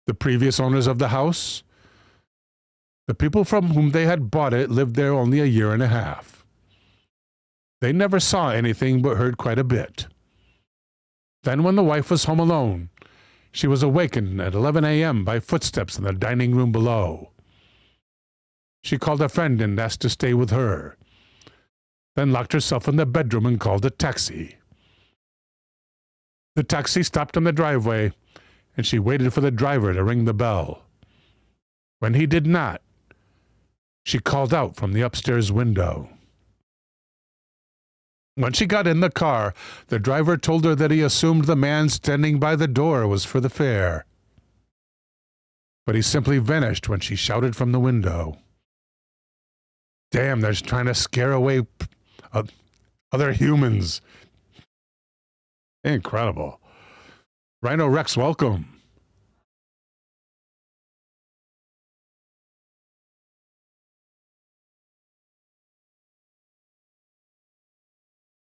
The previous owners of the house, the people from whom they had bought it, lived there only a year and a half. They never saw anything but heard quite a bit. Then when the wife was home alone, she was awakened at 11 a.m. by footsteps in the dining room below. She called a friend and asked to stay with her, then locked herself in the bedroom and called a taxi. The taxi stopped in the driveway, and she waited for the driver to ring the bell. When he did not, she called out from the upstairs window. When she got in the car, the driver told her that he assumed the man standing by the door was for the fare. But he simply vanished when she shouted from the window. Damn, they're trying to scare away other humans. Incredible. Rhino Rex, welcome.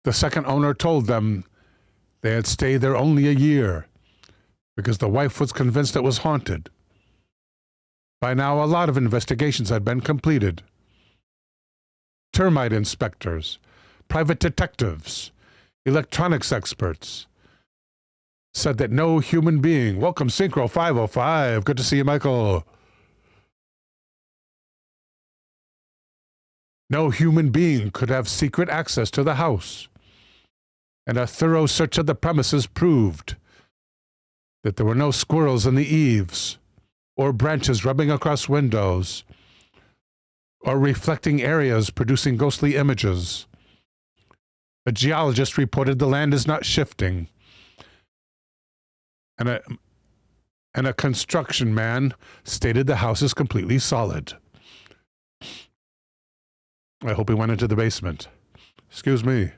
The second owner told them they had stayed there only a year because the wife was convinced it was haunted. By now, a lot of investigations had been completed. Termite inspectors, private detectives, electronics experts said that no human being— welcome Synchro 505, good to see you, Michael. No human being could have secret access to the house. And a thorough search of the premises proved that there were no squirrels in the eaves, or branches rubbing across windows, or reflecting areas producing ghostly images. A geologist reported the land is not shifting, and a construction man stated the house is completely solid. I hope he went into the basement. Excuse me.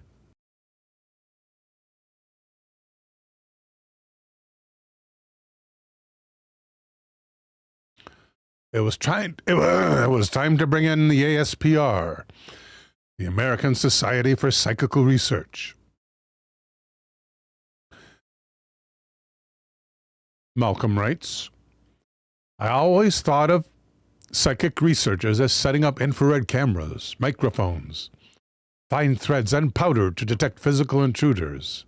It was time to bring in the ASPR, the American Society for Psychical Research. Malcolm writes, I always thought of psychic researchers as setting up infrared cameras, microphones, fine threads, and powder to detect physical intruders.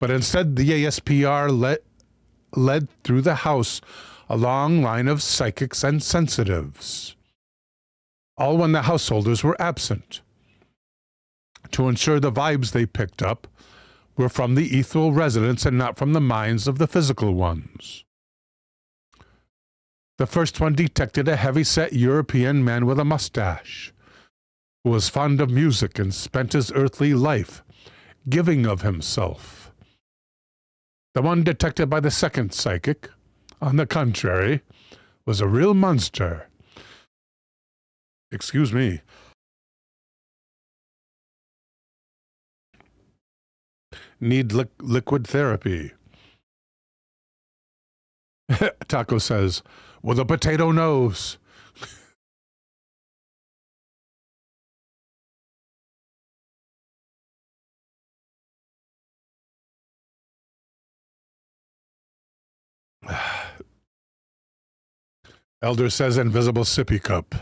But instead, the ASPR led through the house a long line of psychics and sensitives, all when the householders were absent. to ensure the vibes they picked up were from the ethereal residents and not from the minds of the physical ones. The first one detected a heavy-set European man with a mustache, who was fond of music and spent his earthly life giving of himself. The one detected by the second psychic, on the contrary, was a real monster. Excuse me. Need liquid therapy. Taco says, with a potato nose. Elder says invisible sippy cup.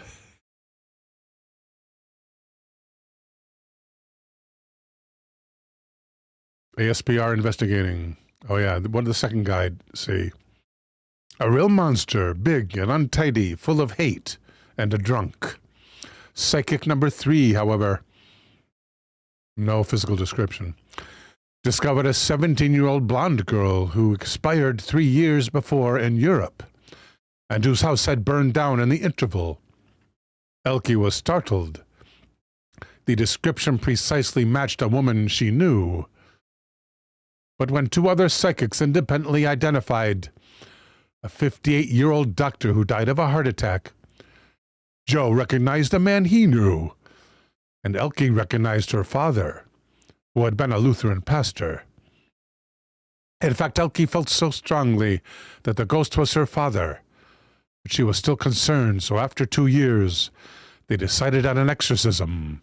ASPR investigating. Oh yeah, what did the second guide say? A real monster, big and untidy, full of hate, and a drunk. Psychic number 3, however, no physical description, discovered a 17-year-old blonde girl who expired 3 years before in Europe, and whose house had burned down in the interval. Elke was startled. The description precisely matched a woman she knew. But when 2 other psychics independently identified a 58-year-old doctor who died of a heart attack, Joe recognized a man he knew, and Elke recognized her father, who had been a Lutheran pastor. In fact, Elke felt so strongly that the ghost was her father, but she was still concerned, so after 2 years, they decided on an exorcism.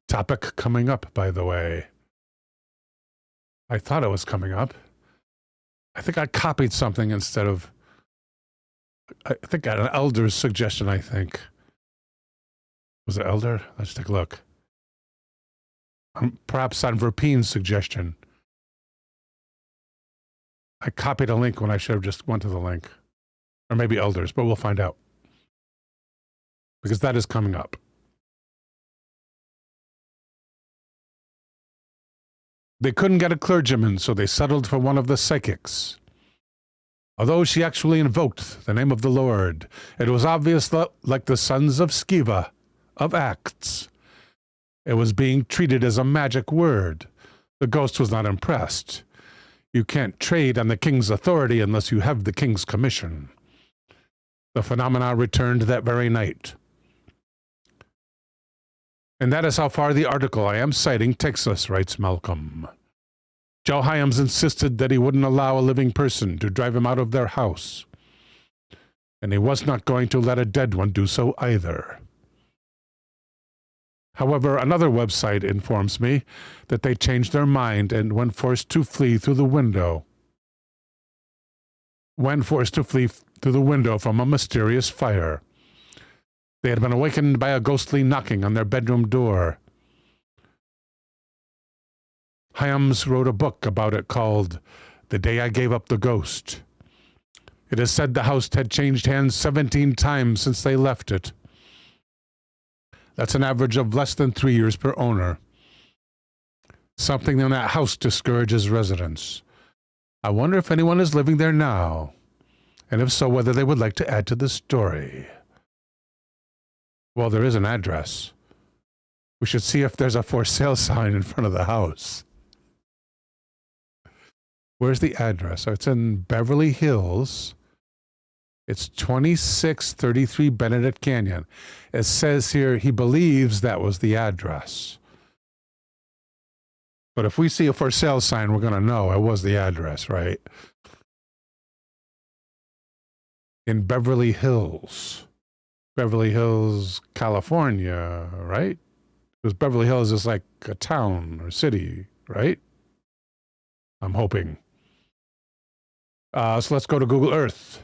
Topic coming up, by the way. I thought it was coming up. I think I copied something instead of... I think I had an elder's suggestion, I think. Was it elder? Let's take a look. Perhaps on Verpeen's suggestion. I copied a link when I should have just went to the link. Or maybe elders, but we'll find out. Because that is coming up. They couldn't get a clergyman, so they settled for one of the psychics. Although she actually invoked the name of the Lord, it was obvious that, like the sons of Sceva, of Acts, it was being treated as a magic word. The ghost was not impressed. You can't trade on the king's authority unless you have the king's commission. The phenomena returned that very night. And that is how far the article I am citing takes us, writes Malcolm. Joe Hyams insisted that he wouldn't allow a living person to drive him out of their house. And he was not going to let a dead one do so either. However, another website informs me that they changed their mind and when forced to flee through the window. From a mysterious fire. They had been awakened by a ghostly knocking on their bedroom door. Hyams wrote a book about it called The Day I Gave Up the Ghost. It is said the house had changed hands 17 times since they left it. That's an average of less than 3 years per owner. Something in that house discourages residents. I wonder if anyone is living there now, and if so, whether they would like to add to the story. Well, there is an address. We should see if there's a for sale sign in front of the house. Where's the address? Oh, it's in Beverly Hills. It's 2633 Benedict Canyon. It says here he believes that was the address. But if we see a for sale sign, we're going to know it was the address, right? In Beverly Hills. Beverly Hills, California, right? Because Beverly Hills is like a town or city, right? I'm hoping. So let's go to Google Earth.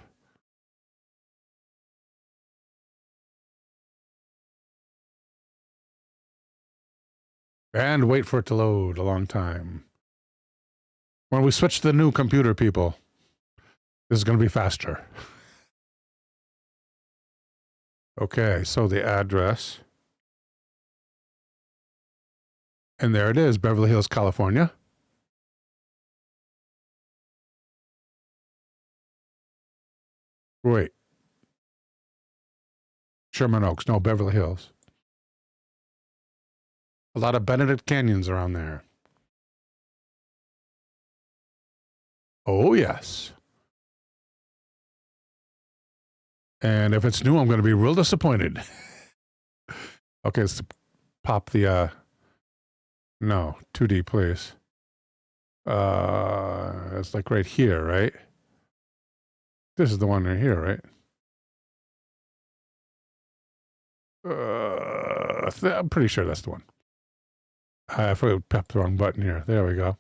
And wait for it to load a long time. When we switch to the new computer, people, this is going to be faster. Okay, so the address And there it is, Beverly Hills, California. Wait. Sherman Oaks. No, Beverly Hills. A lot of Benedict Canyons around there. Oh, yes. And if it's new, I'm going to be real disappointed. Okay, let's pop the, no, 2D, please. It's like right here, right? This is the one right here, right? I'm pretty sure that's the one. I forgot to tap the wrong button here. There we go.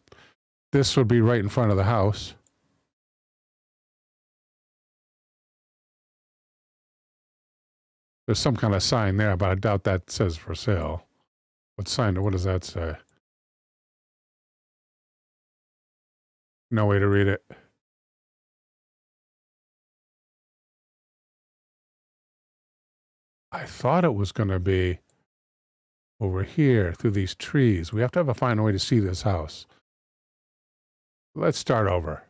This would be right in front of the house. There's some kind of sign there, but I doubt that says for sale. What sign? What does that say? No way to read it. I thought it was going to be over here through these trees. We have to find a way to see this house. Let's start over.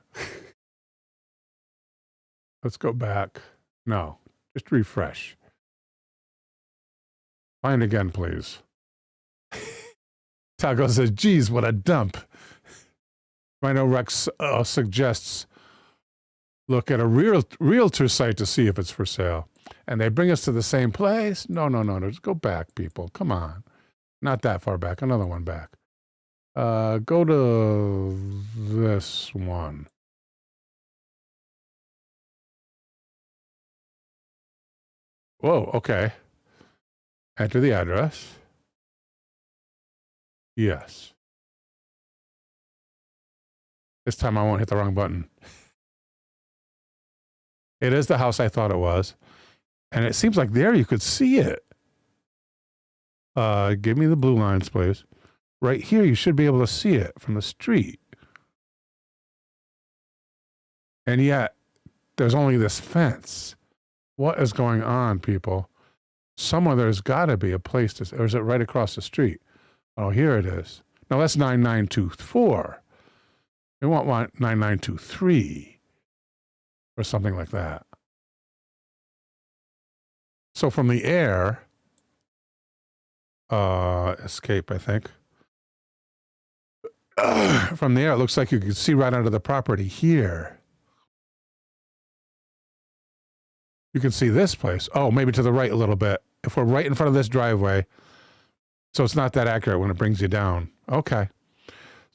Let's go back. No, just refresh. Find again, please. Taco says, geez, what a dump. Rhino Rex suggests, look at a realtor site to see if it's for sale. And they bring us to the same place? No. Just go back, people. Come on. Not that far back. Another one back. Go to this one. Whoa, okay. Enter the address. Yes. This time I won't hit the wrong button. It is the house I thought it was. And it seems like there you could see it. Give me the blue lines, please. Right here, you should be able to see it from the street. And yet, there's only this fence. What is going on, people? Somewhere there's got to be a place to... Or is it right across the street? Oh, here it is. No, that's 9924. We want 9923. Or something like that. So from the air... escape, I think. From the air, it looks like you can see right under the property here. You can see this place. Oh, maybe to the right a little bit. If we're right in front of this driveway, so it's not that accurate when it brings you down. Okay.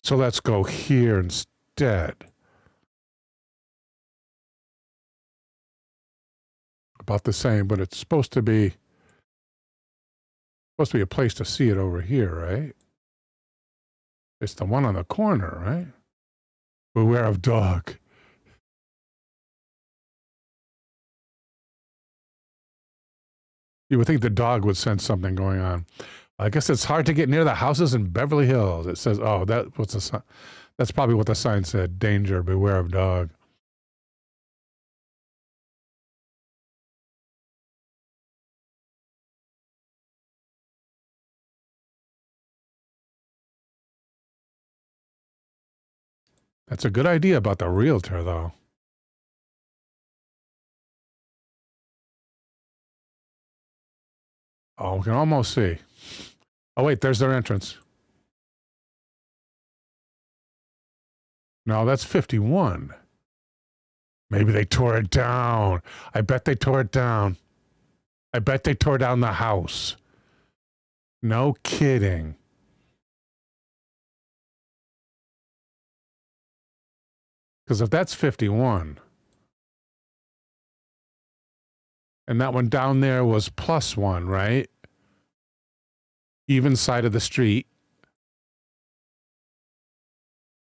So let's go here instead. About the same, but it's supposed to be a place to see it over here, right? It's the one on the corner, right? Beware of dog. You would think the dog would sense something going on. I guess it's hard to get near the houses in Beverly Hills. It says, oh, that's probably what the sign said. Danger, beware of dog. That's a good idea about the realtor, though. Oh, we can almost see. Oh, wait, there's their entrance. No, that's 51. Maybe they tore it down. I bet they tore it down. I bet they tore down the house. No kidding. Because if that's 51, and that one down there was +1, right? Even side of the street.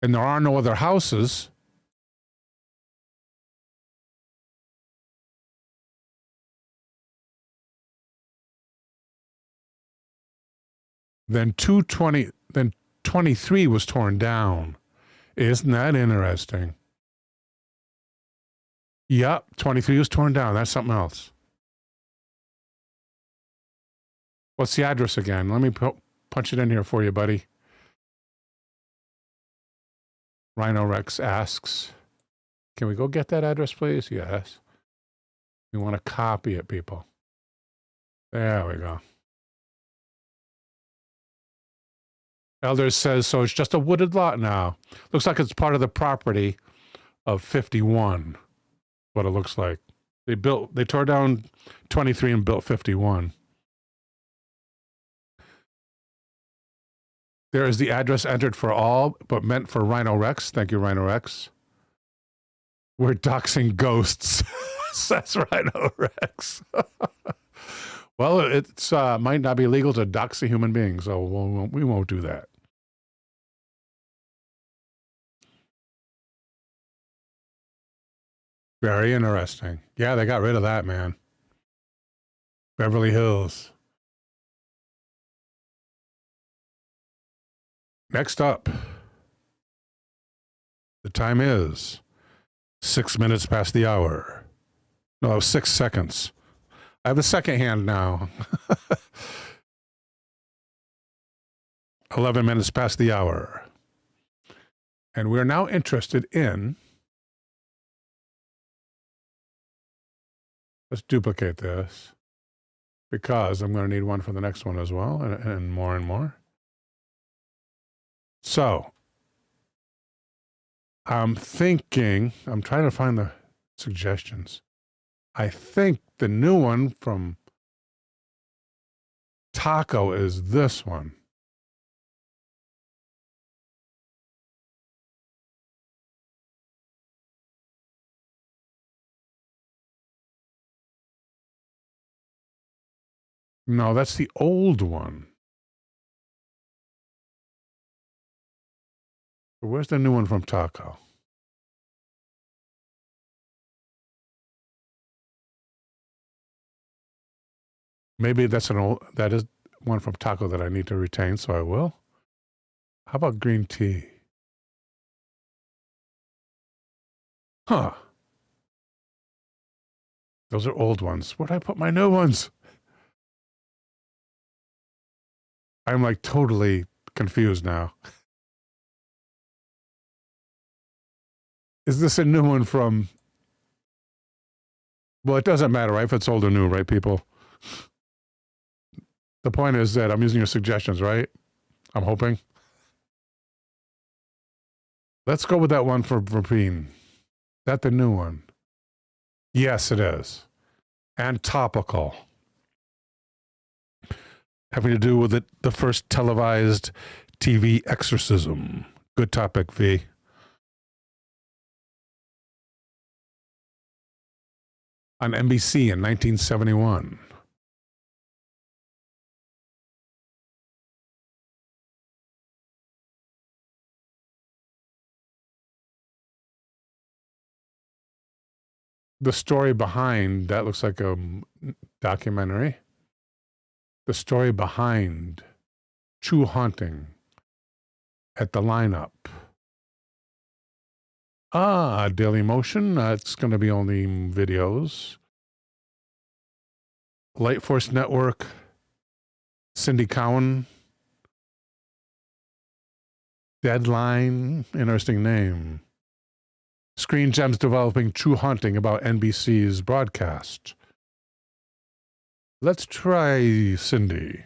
And there are no other houses. Then 23 was torn down. Isn't that interesting? Yep, 23 was torn down. That's something else. What's the address again? Let me punch it in here for you, buddy. Rhino Rex asks, can we go get that address, please? Yes. We want to copy it, people. There we go. Elders says, so it's just a wooded lot now. Looks like it's part of the property of 51. What it looks like. They tore down 23 and built 51. There is the address entered for all, but meant for Rhino Rex. Thank you, Rhino Rex. We're doxing ghosts, says Rhino Rex. Well, it's might not be legal to dox a human being, so we won't do that. Very interesting. Yeah, they got rid of that, man. Beverly Hills. Next up, the time is 6 minutes past the hour. No, 6 seconds. I have the second hand now. 11 minutes past the hour. And we're now interested in... Let's duplicate this, because I'm going to need one for the next one as well, and more and more. So, I'm thinking, I'm trying to find the suggestions. I think the new one from Taco is this one. No, that's the old one. Where's the new one from Taco? Maybe that's that is one from Taco that I need to retain, so I will. How about green tea? Huh. Those are old ones. Where'd I put my new ones? I'm like totally confused now. Is this a new one from... Well, it doesn't matter, right? If it's old or new, right, people? The point is that I'm using your suggestions, right? I'm hoping. Let's go with that one for Verpine. Is that the new one? Yes, it is. And topical. Having to do with the first televised TV exorcism. Good topic, V. On NBC in 1971. The story behind, that looks like a documentary. The story behind True Haunting at the lineup. Daily Motion. It's going to be only videos. Light Force Network. Cindy Cowan. Deadline. Interesting name. Screen Gems developing True Haunting about NBC's broadcast. Let's try Cindy.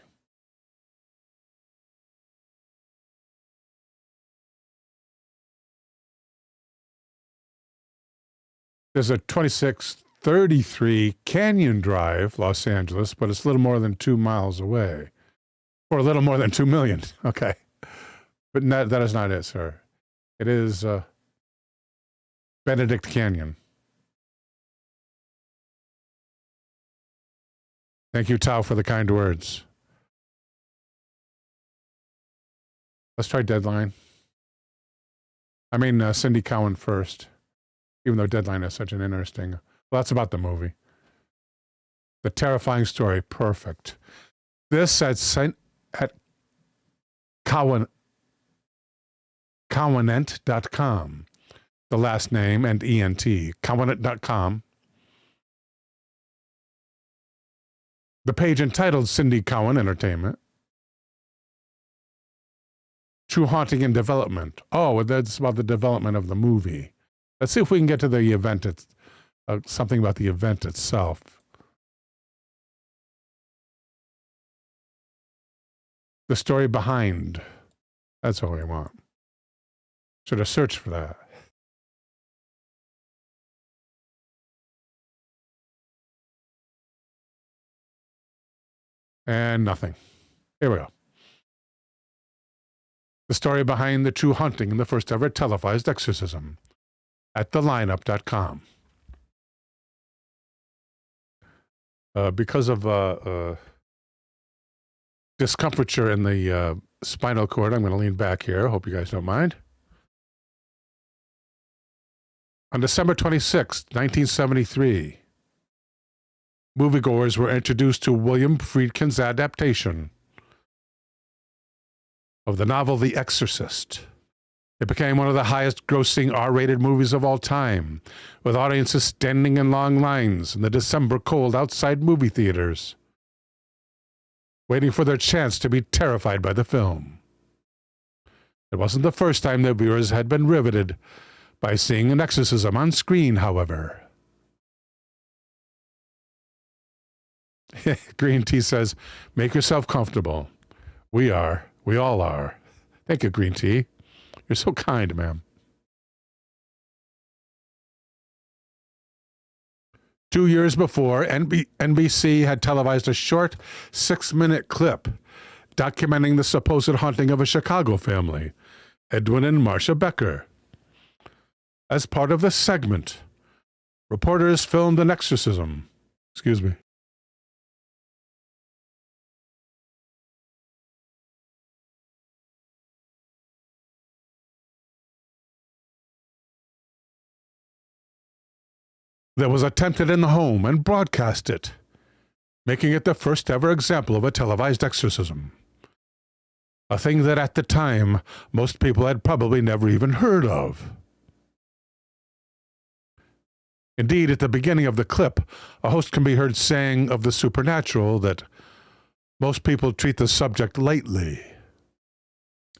There's a 2633 Canyon Drive, Los Angeles, but it's a little more than 2 miles away. Or a little more than 2 million. Okay. But that is not it, sir. It is Benedict Canyon. Thank you, Tao, for the kind words. Let's try Deadline. I mean, Cindy Cowan first. Even though Deadline is such an interesting... Well, that's about the movie. The terrifying story. Perfect. This at Cowanent.com. The last name and ENT. Cowanent.com. The page entitled Cindy Cowan Entertainment. True Haunting in Development. Oh, that's about the development of the movie. Let's see if we can get to the event. It's something about the event itself. The story behind. That's all we want. Should have searched for that. And nothing. Here we go. The story behind the true haunting in the first ever televised exorcism at thelineup.com. Because of discomfiture in the spinal cord, I'm going to lean back here. Hope you guys don't mind. On December 26, 1973, moviegoers were introduced to William Friedkin's adaptation of the novel The Exorcist. It became one of the highest-grossing R-rated movies of all time, with audiences standing in long lines in the December cold outside movie theaters, waiting for their chance to be terrified by the film. It wasn't the first time that viewers had been riveted by seeing an exorcism on screen, however. Green Tea says, make yourself comfortable. We are. We all are. Thank you, Green Tea. You're so kind, ma'am. 2 years before, NBC had televised a short 6-minute clip documenting the supposed haunting of a Chicago family, Edwin and Marcia Becker. As part of the segment, reporters filmed an exorcism. Excuse me. That was attempted in the home and broadcast it, making it the first ever example of a televised exorcism. A thing that at the time, most people had probably never even heard of. Indeed, at the beginning of the clip, a host can be heard saying of the supernatural that most people treat the subject lightly.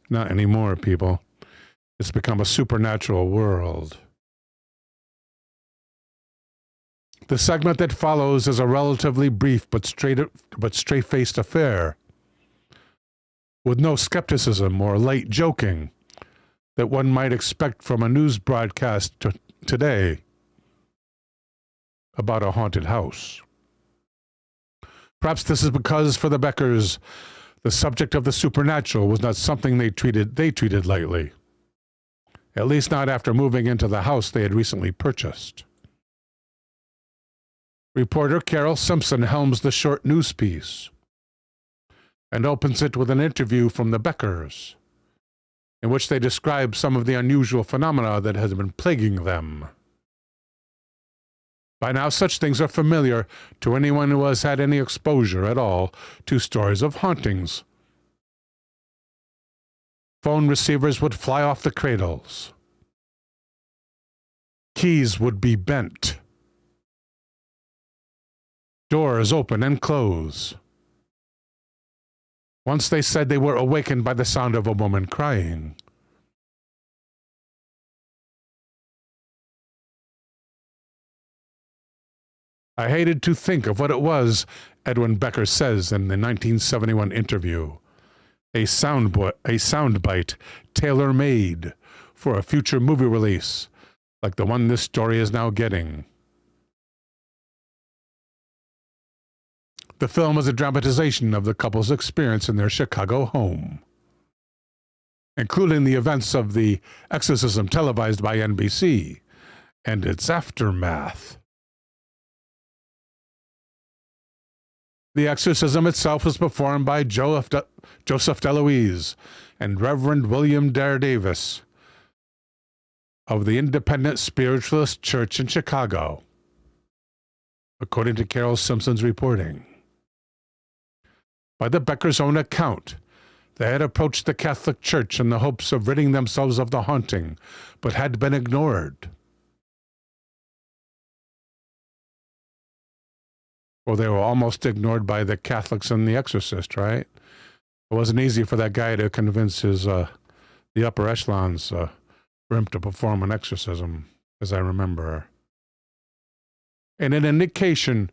Not anymore, people. It's become a supernatural world. The segment that follows is a relatively brief but straight-faced affair, with no skepticism or light joking that one might expect from a news broadcast today about a haunted house. Perhaps this is because for the Beckers, the subject of the supernatural was not something they treated lightly, at least not after moving into the house they had recently purchased. Reporter Carol Simpson helms the short news piece and opens it with an interview from the Beckers, in which they describe some of the unusual phenomena that has been plaguing them. By now, such things are familiar to anyone who has had any exposure at all to stories of hauntings. Phone receivers would fly off the cradles. Keys would be bent. Doors open and close. Once they said they were awakened by the sound of a woman crying. I hated to think of what it was, Edwin Becker says in the 1971 interview. A soundbite tailor-made for a future movie release, like the one this story is now getting. The film is a dramatization of the couple's experience in their Chicago home, including the events of the exorcism televised by NBC and its aftermath. The exorcism itself was performed by Joseph DeLuise and Reverend William Dare Davis of the Independent Spiritualist Church in Chicago, according to Carol Simpson's reporting. By the Beckers' own account, they had approached the Catholic Church in the hopes of ridding themselves of the haunting, but had been ignored. Well, they were almost ignored by the Catholics and The Exorcist, right? It wasn't easy for that guy to convince his the upper echelons for him to perform an exorcism, as I remember. And an indication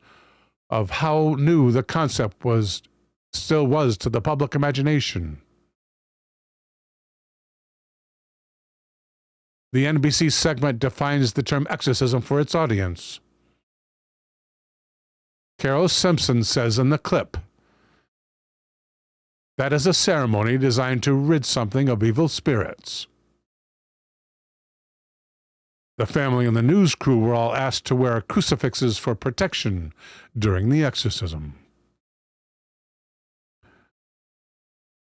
of how new the concept still was to the public imagination. The NBC segment defines the term exorcism for its audience. Carol Simpson says in the clip, "That is a ceremony designed to rid something of evil spirits." The family and the news crew were all asked to wear crucifixes for protection during the exorcism.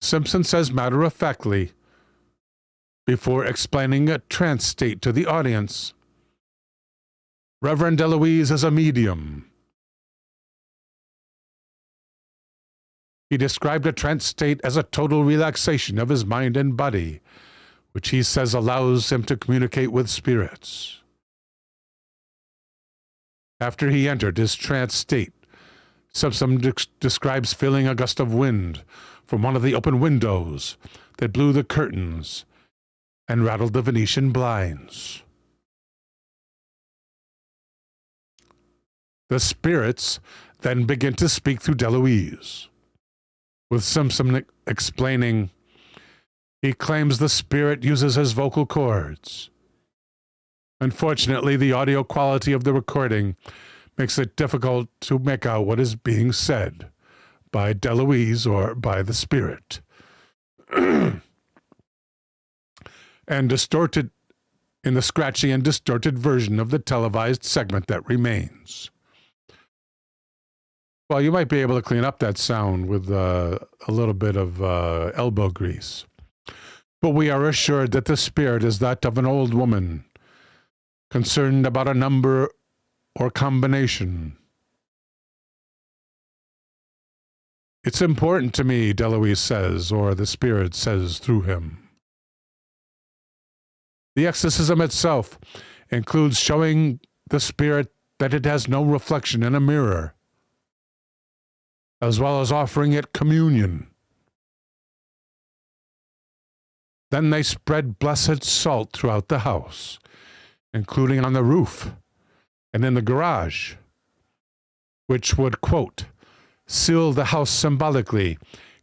Simpson says matter-of-factly, before explaining a trance state to the audience, "Reverend DeLuise is a medium." He described a trance state as a total relaxation of his mind and body, which he says allows him to communicate with spirits. After he entered his trance state, Simpson describes feeling a gust of wind from one of the open windows that blew the curtains and rattled the Venetian blinds. The spirits then begin to speak through DeLuise, with Simpson explaining, he claims the spirit uses his vocal cords. Unfortunately, the audio quality of the recording makes it difficult to make out what is being said by DeLuise or by the spirit, and distorted in the scratchy and distorted version of the televised segment that remains. Well, you might be able to clean up that sound with a little bit of elbow grease. But we are assured that the spirit is that of an old woman, concerned about a number or combination. "It's important to me," DeLuise says, or the spirit says through him. The exorcism itself includes showing the spirit that it has no reflection in a mirror, as well as offering it communion. Then they spread blessed salt throughout the house, including on the roof and in the garage, which would, quote, seal the house symbolically,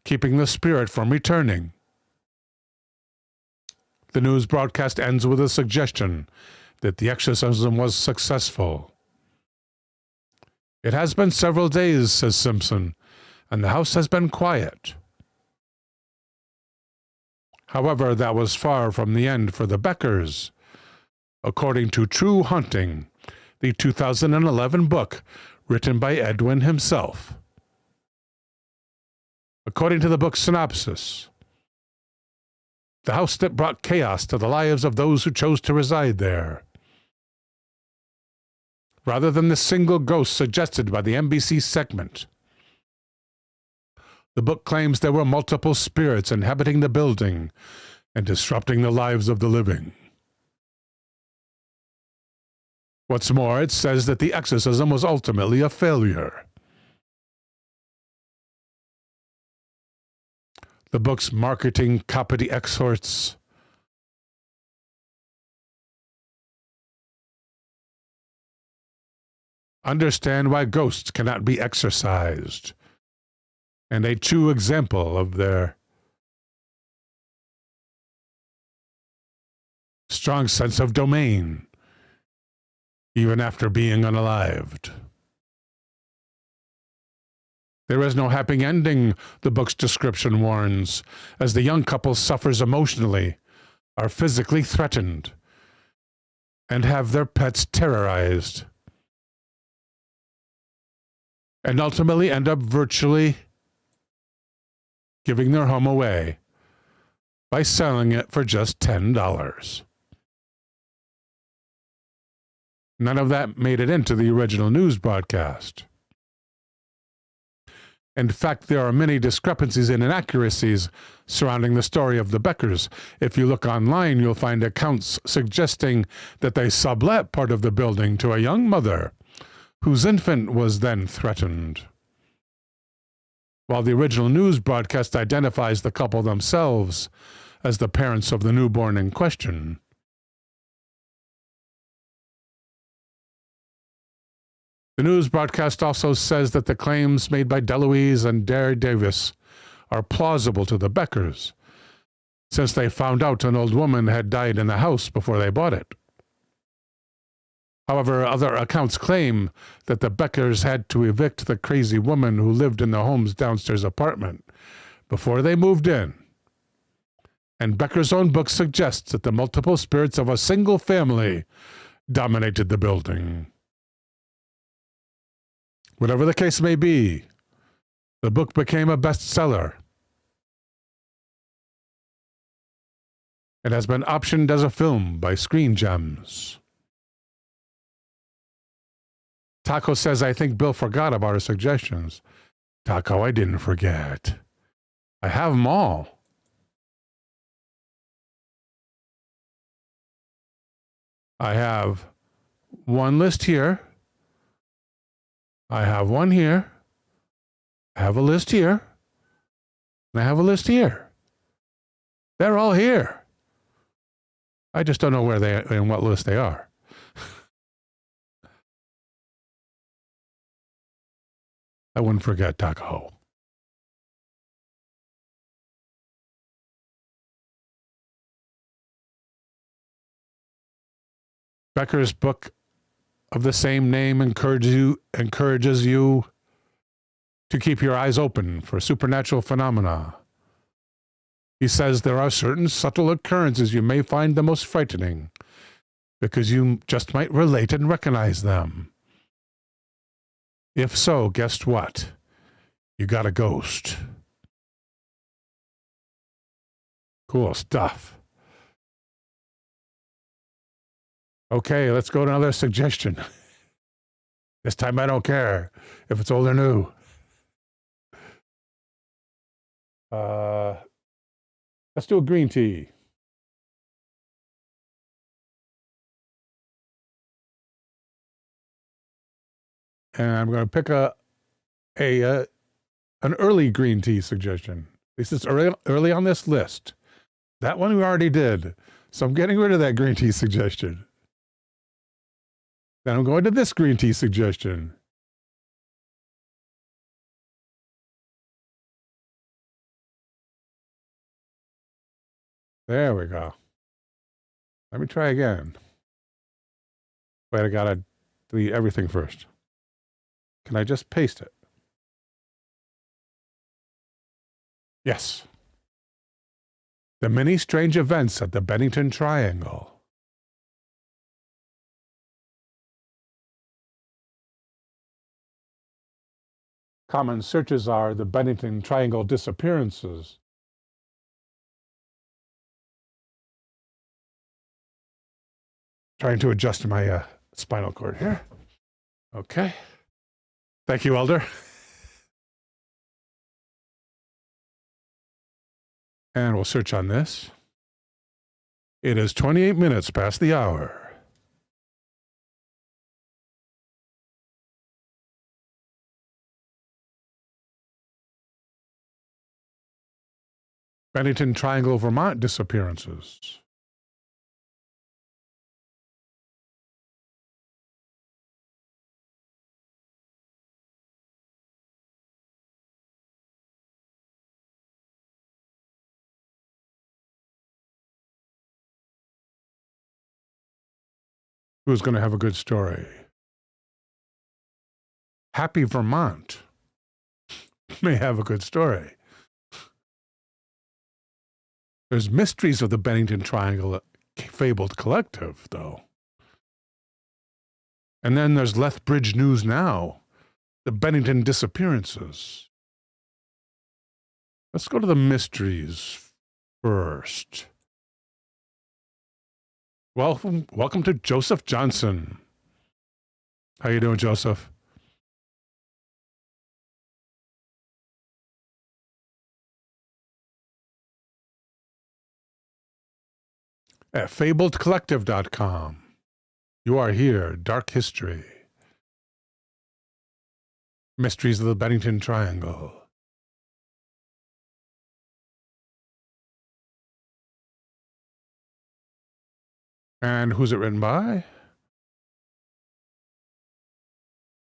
keeping the spirit from returning. The news broadcast ends with a suggestion that the exorcism was successful. "It has been several days," says Simpson, "and the house has been quiet." However, that was far from the end for the Beckers. According to True Haunting, the 2011 book written by Edwin himself. According to the book's synopsis, the house that brought chaos to the lives of those who chose to reside there. Rather than the single ghost suggested by the NBC segment, the book claims there were multiple spirits inhabiting the building and disrupting the lives of the living. What's more, it says that the exorcism was ultimately a failure. The book's marketing copy exhorts, "Understand why ghosts cannot be exorcised," and a true example of their strong sense of domain, even after being unalived. There is no happy ending, the book's description warns, as the young couple suffers emotionally, are physically threatened, and have their pets terrorized, and ultimately end up virtually giving their home away by selling it for just $10. None of that made it into the original news broadcast. In fact, there are many discrepancies and inaccuracies surrounding the story of the Beckers. If you look online, you'll find accounts suggesting that they sublet part of the building to a young mother whose infant was then threatened. While the original news broadcast identifies the couple themselves as the parents of the newborn in question. The news broadcast also says that the claims made by DeLuise and Dare Davis are plausible to the Beckers, since they found out an old woman had died in the house before they bought it. However, other accounts claim that the Beckers had to evict the crazy woman who lived in the home's downstairs apartment before they moved in. And Becker's own book suggests that the multiple spirits of a single family dominated the building. Whatever the case may be, the book became a bestseller. It has been optioned as a film by Screen Gems. Taco says, I think Bill forgot about our suggestions. Taco, I didn't forget. I have them all. I have one list here. I have one here. I have a list here. And I have a list here. They're all here. I just don't know where they in what list they are. I wouldn't forget Taco. Becker's book of the same name encourages you to keep your eyes open for supernatural phenomena. He says there are certain subtle occurrences you may find the most frightening because you just might relate and recognize them. If so, guess what? You got a ghost. Cool stuff. Okay, let's go to another suggestion. This time I don't care if it's old or new. Let's do a green tea. And I'm going to pick an early green tea suggestion. This is early on this list. That one we already did. So I'm getting rid of that green tea suggestion. Then I'm going to this green tea suggestion. There we go. Let me try again. Wait, I gotta delete everything first. Can I just paste it? Yes. The many strange events at the Bennington Triangle. Common searches are the Bennington Triangle disappearances. Trying to adjust my spinal cord here. Okay. Thank you, Elder. And we'll search on this. It is 28 minutes past the hour. Bennington Triangle, Vermont disappearances. Who's going to have a good story? Happy Vermont may have a good story. There's mysteries of the Bennington Triangle Fabled Collective, though. And then there's Lethbridge News Now, the Bennington disappearances. Let's go to the mysteries first. Welcome to Joseph Johnson. How you doing, Joseph? At fabledcollective.com. You are here, Dark History. Mysteries of the Bennington Triangle. And who's it written by?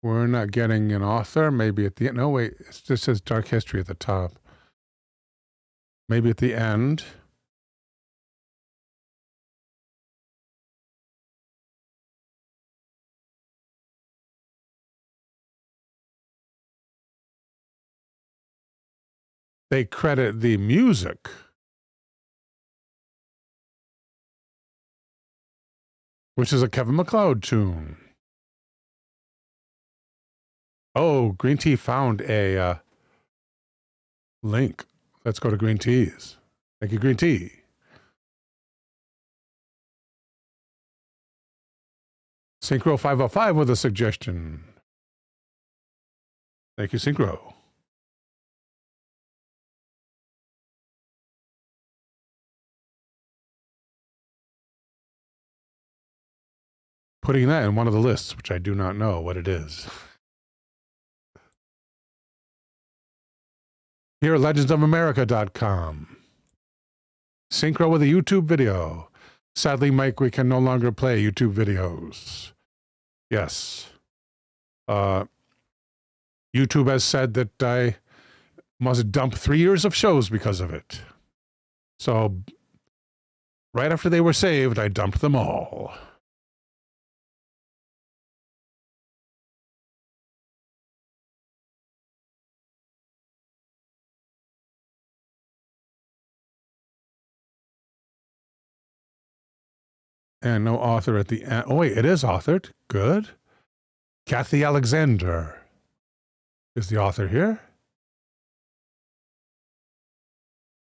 We're not getting an author. Maybe at the end. No, wait. It just says Dark History at the top. Maybe at the end. They credit the music. Which is a Kevin MacLeod tune. Oh, Green Tea found a link. Let's go to Green Teas. Thank you, Green Tea. Synchro 505 with a suggestion. Thank you, Synchro. Putting that in one of the lists, which I do not know what it is. Here at legendsofamerica.com. Synchro with a YouTube video. Sadly, Mike, we can no longer play YouTube videos. Yes. YouTube has said that I must dump 3 years of shows because of it. So, right after they were saved, I dumped them all. And no author at the end. Oh, wait, it is authored. Good. Kathy Alexander is the author here.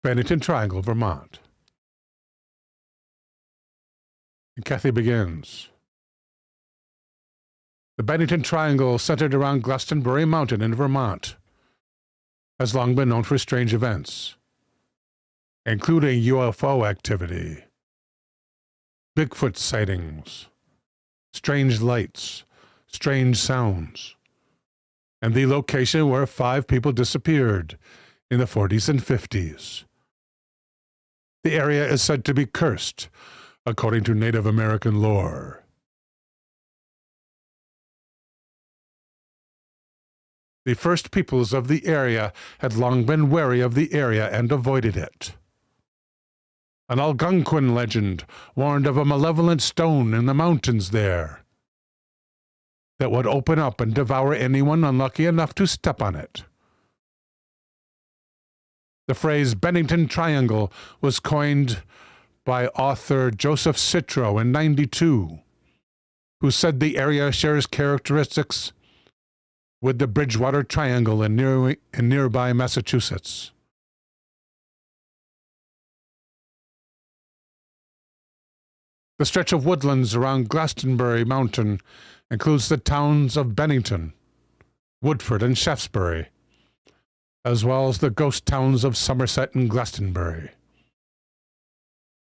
Bennington Triangle, Vermont. And Kathy begins. The Bennington Triangle, centered around Glastonbury Mountain in Vermont, has long been known for strange events, including UFO activity, Bigfoot sightings, strange lights, strange sounds, and the location where 5 people disappeared in the 40s and 50s. The area is said to be cursed, according to Native American lore. The first peoples of the area had long been wary of the area and avoided it. An Algonquin legend warned of a malevolent stone in the mountains there that would open up and devour anyone unlucky enough to step on it. The phrase Bennington Triangle was coined by author Joseph Citro in '92, who said the area shares characteristics with the Bridgewater Triangle in nearby Massachusetts. The stretch of woodlands around Glastonbury Mountain includes the towns of Bennington, Woodford, and Shaftesbury, as well as the ghost towns of Somerset and Glastonbury.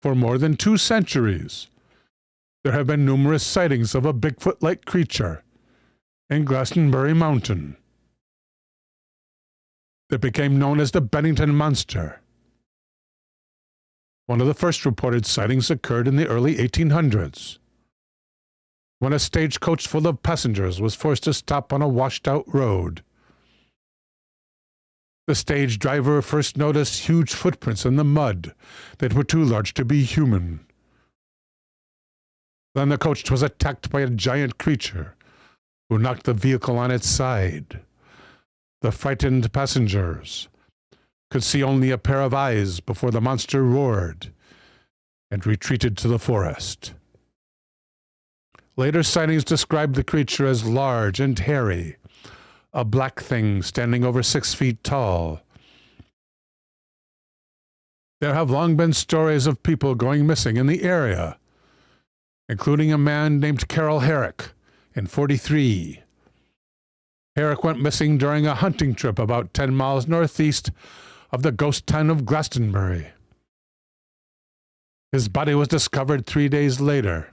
For more than 2 centuries, there have been numerous sightings of a Bigfoot-like creature in Glastonbury Mountain that became known as the Bennington Monster. One of the first reported sightings occurred in the early 1800s, when a stagecoach full of passengers was forced to stop on a washed-out road. The stage driver first noticed huge footprints in the mud that were too large to be human. Then the coach was attacked by a giant creature who knocked the vehicle on its side. The frightened passengers could see only a pair of eyes before the monster roared and retreated to the forest. Later sightings described the creature as large and hairy, a black thing standing over 6 feet tall. There have long been stories of people going missing in the area, including a man named Carol Herrick in '43. Herrick went missing during a hunting trip about 10 miles northeast of the ghost town of Glastonbury. His body was discovered 3 days later,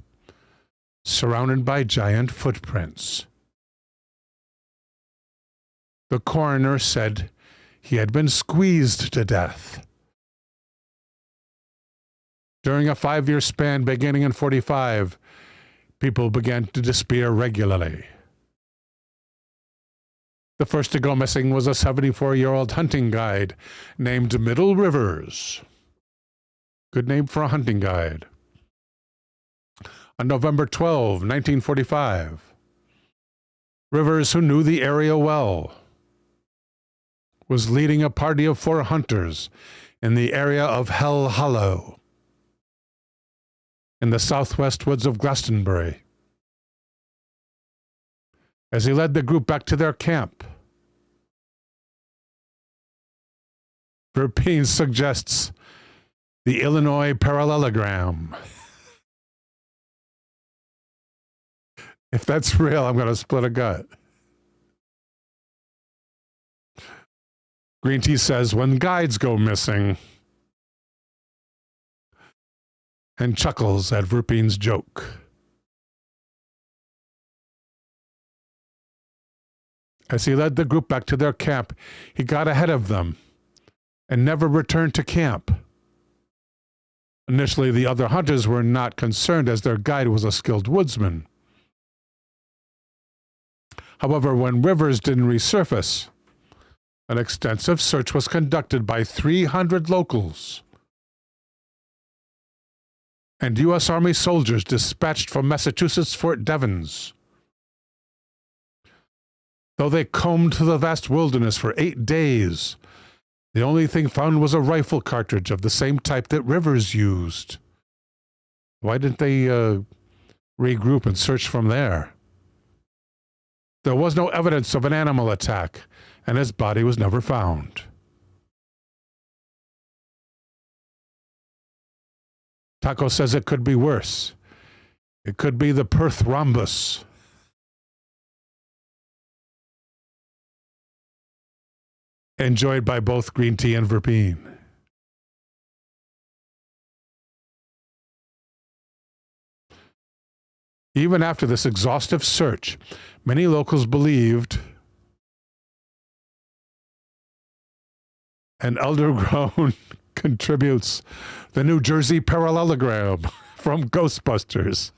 surrounded by giant footprints. The coroner said he had been squeezed to death. During a 5-year span beginning in 45, people began to disappear regularly. The first to go missing was a 74-year-old hunting guide named Middle Rivers. Good name for a hunting guide. On November 12, 1945, Rivers, who knew the area well, was leading a party of 4 hunters in the area of Hell Hollow, in the southwest woods of Glastonbury. As he led the group back to their camp, Verpine suggests the Illinois parallelogram. If that's real, I'm going to split a gut. Green Tea says, when guides go missing, and chuckles at Verpine's joke. As he led the group back to their camp, he got ahead of them and never returned to camp. Initially, the other hunters were not concerned as their guide was a skilled woodsman. However, when Rivers didn't resurface, an extensive search was conducted by 300 locals and U.S. Army soldiers dispatched from Massachusetts Fort Devens. Though they combed through the vast wilderness for 8 days, the only thing found was a rifle cartridge of the same type that Rivers used. Why didn't they regroup and search from there? There was no evidence of an animal attack, and his body was never found. Taco says it could be worse. It could be the Perth rhombus. Enjoyed by both Green Tea and Verpine. Even after this exhaustive search, many locals believed an elder-grown contributes the New Jersey parallelogram from Ghostbusters.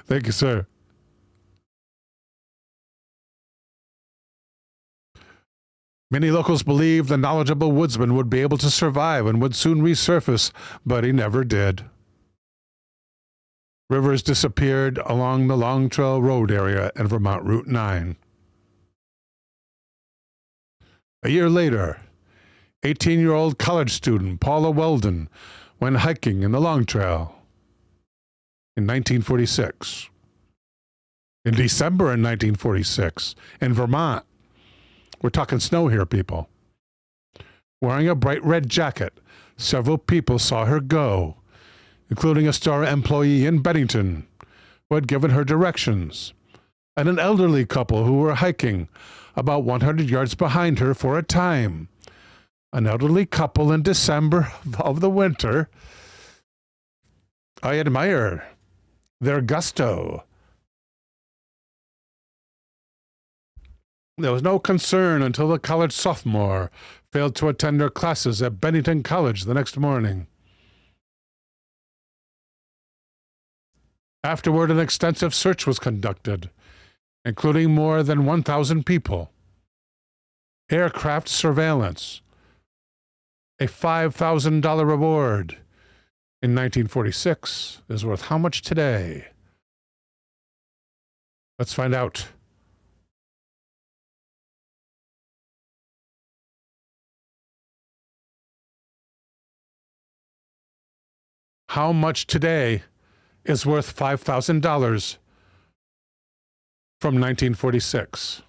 Thank you, sir. Many locals believed the knowledgeable woodsman would be able to survive and would soon resurface, but he never did. Rivers disappeared along the Long Trail Road area and Vermont Route 9. A year later, 18-year-old college student Paula Weldon went hiking in the Long Trail in 1946. In December in 1946, in Vermont, we're talking snow here, people. Wearing a bright red jacket, several people saw her go, including a store employee in Bennington who had given her directions, and an elderly couple who were hiking about 100 yards behind her for a time. An elderly couple in December of the winter. I admire their gusto. There was no concern until the college sophomore failed to attend her classes at Bennington College the next morning. Afterward, an extensive search was conducted, including more than 1,000 people. Aircraft surveillance. A $5,000 reward in 1946 is worth how much today? Let's find out. How much today is worth $5,000 from 1946?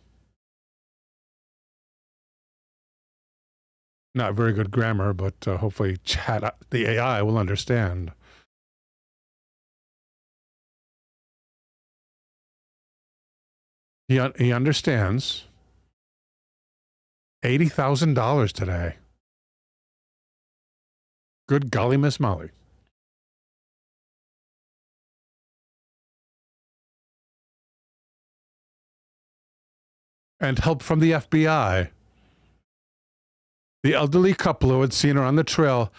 Not very good grammar, but hopefully the AI will understand. He understands. $80,000 today. Good golly, Miss Molly. And help from the FBI The elderly couple who had seen her on the trail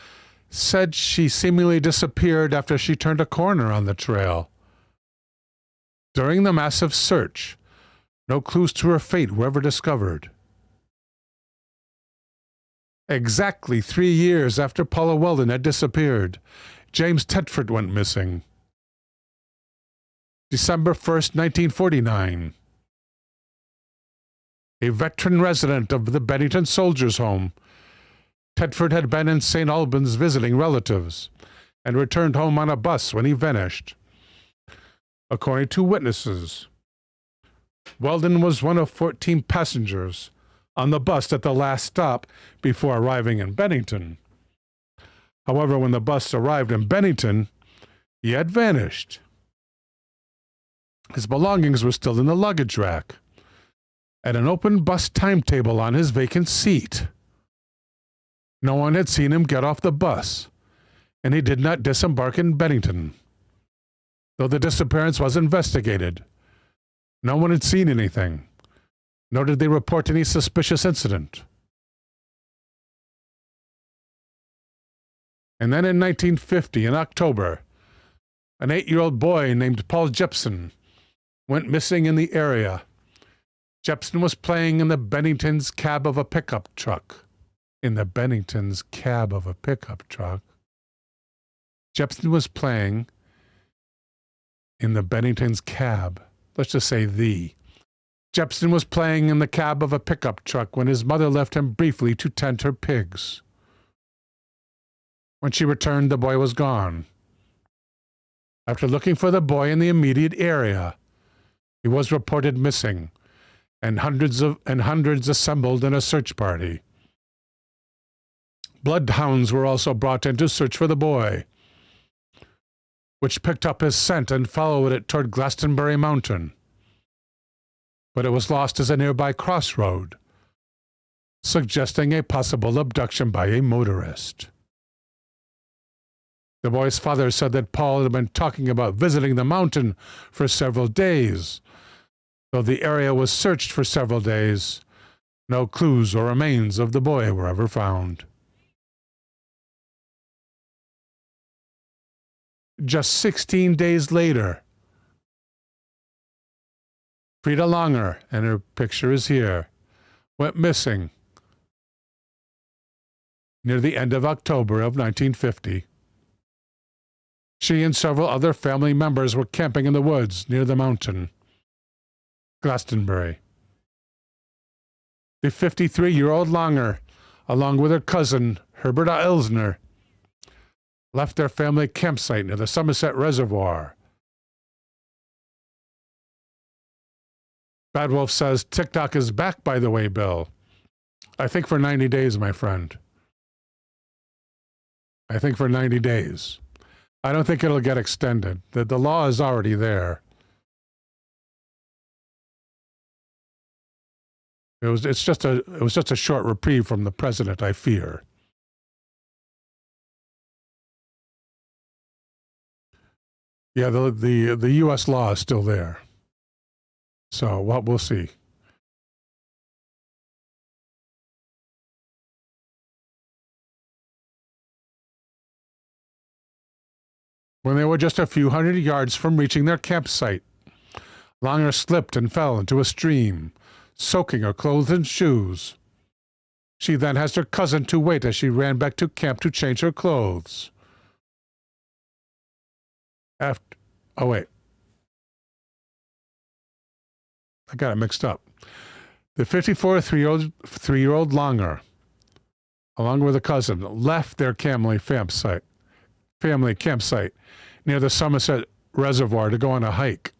said she seemingly disappeared after she turned a corner on the trail. During the massive search, no clues to her fate were ever discovered. Exactly 3 years after Paula Weldon had disappeared, James Tedford went missing. December 1st, 1949. A veteran resident of the Bennington Soldiers' Home, Tedford had been in St. Albans visiting relatives and returned home on a bus when he vanished. According to witnesses, Weldon was one of 14 passengers on the bus at the last stop before arriving in Bennington. However, when the bus arrived in Bennington, he had vanished. His belongings were still in the luggage rack, and an open bus timetable on his vacant seat. No one had seen him get off the bus, and he did not disembark in Bennington. Though the disappearance was investigated, no one had seen anything, nor did they report any suspicious incident. And then in 1950, in October, an 8-year-old boy named Paul Jepson went missing in the area. Jepson was playing in the Bennington's cab of a pickup truck. Jepson was playing in the Bennington's cab. Let's just say the. Jepson was playing in the cab of a pickup truck when his mother left him briefly to tend her pigs. When she returned, the boy was gone. After looking for the boy in the immediate area, he was reported missing, and hundreds assembled in a search party. Bloodhounds were also brought in to search for the boy, which picked up his scent and followed it toward Glastonbury Mountain. But it was lost as a nearby crossroad, suggesting a possible abduction by a motorist. The boy's father said that Paul had been talking about visiting the mountain for several days. Though the area was searched for several days, no clues or remains of the boy were ever found. Just 16 days later, Frida Langer, and her picture is here, went missing near the end of October of 1950. She and several other family members were camping in the woods near the mountain, Glastonbury. The 53-year-old Langer, along with her cousin, Herberta Elsner, left their family campsite near the Somerset Reservoir. Bad Wolf says, TikTok is back, by the way, Bill. I think for 90 days, my friend. I think for 90 days. I don't think it'll get extended. The law is already there. It was just a short reprieve from the president, I fear. Yeah, the U.S. law is still there. So we'll see. When they were just a few hundred yards from reaching their campsite, Langer slipped and fell into a stream, soaking her clothes and shoes. She then asked her cousin to wait as she ran back to camp to change her clothes. I got it mixed up. The 54-3-year-old Langer, along with a cousin, left their family campsite near the Somerset Reservoir to go on a hike.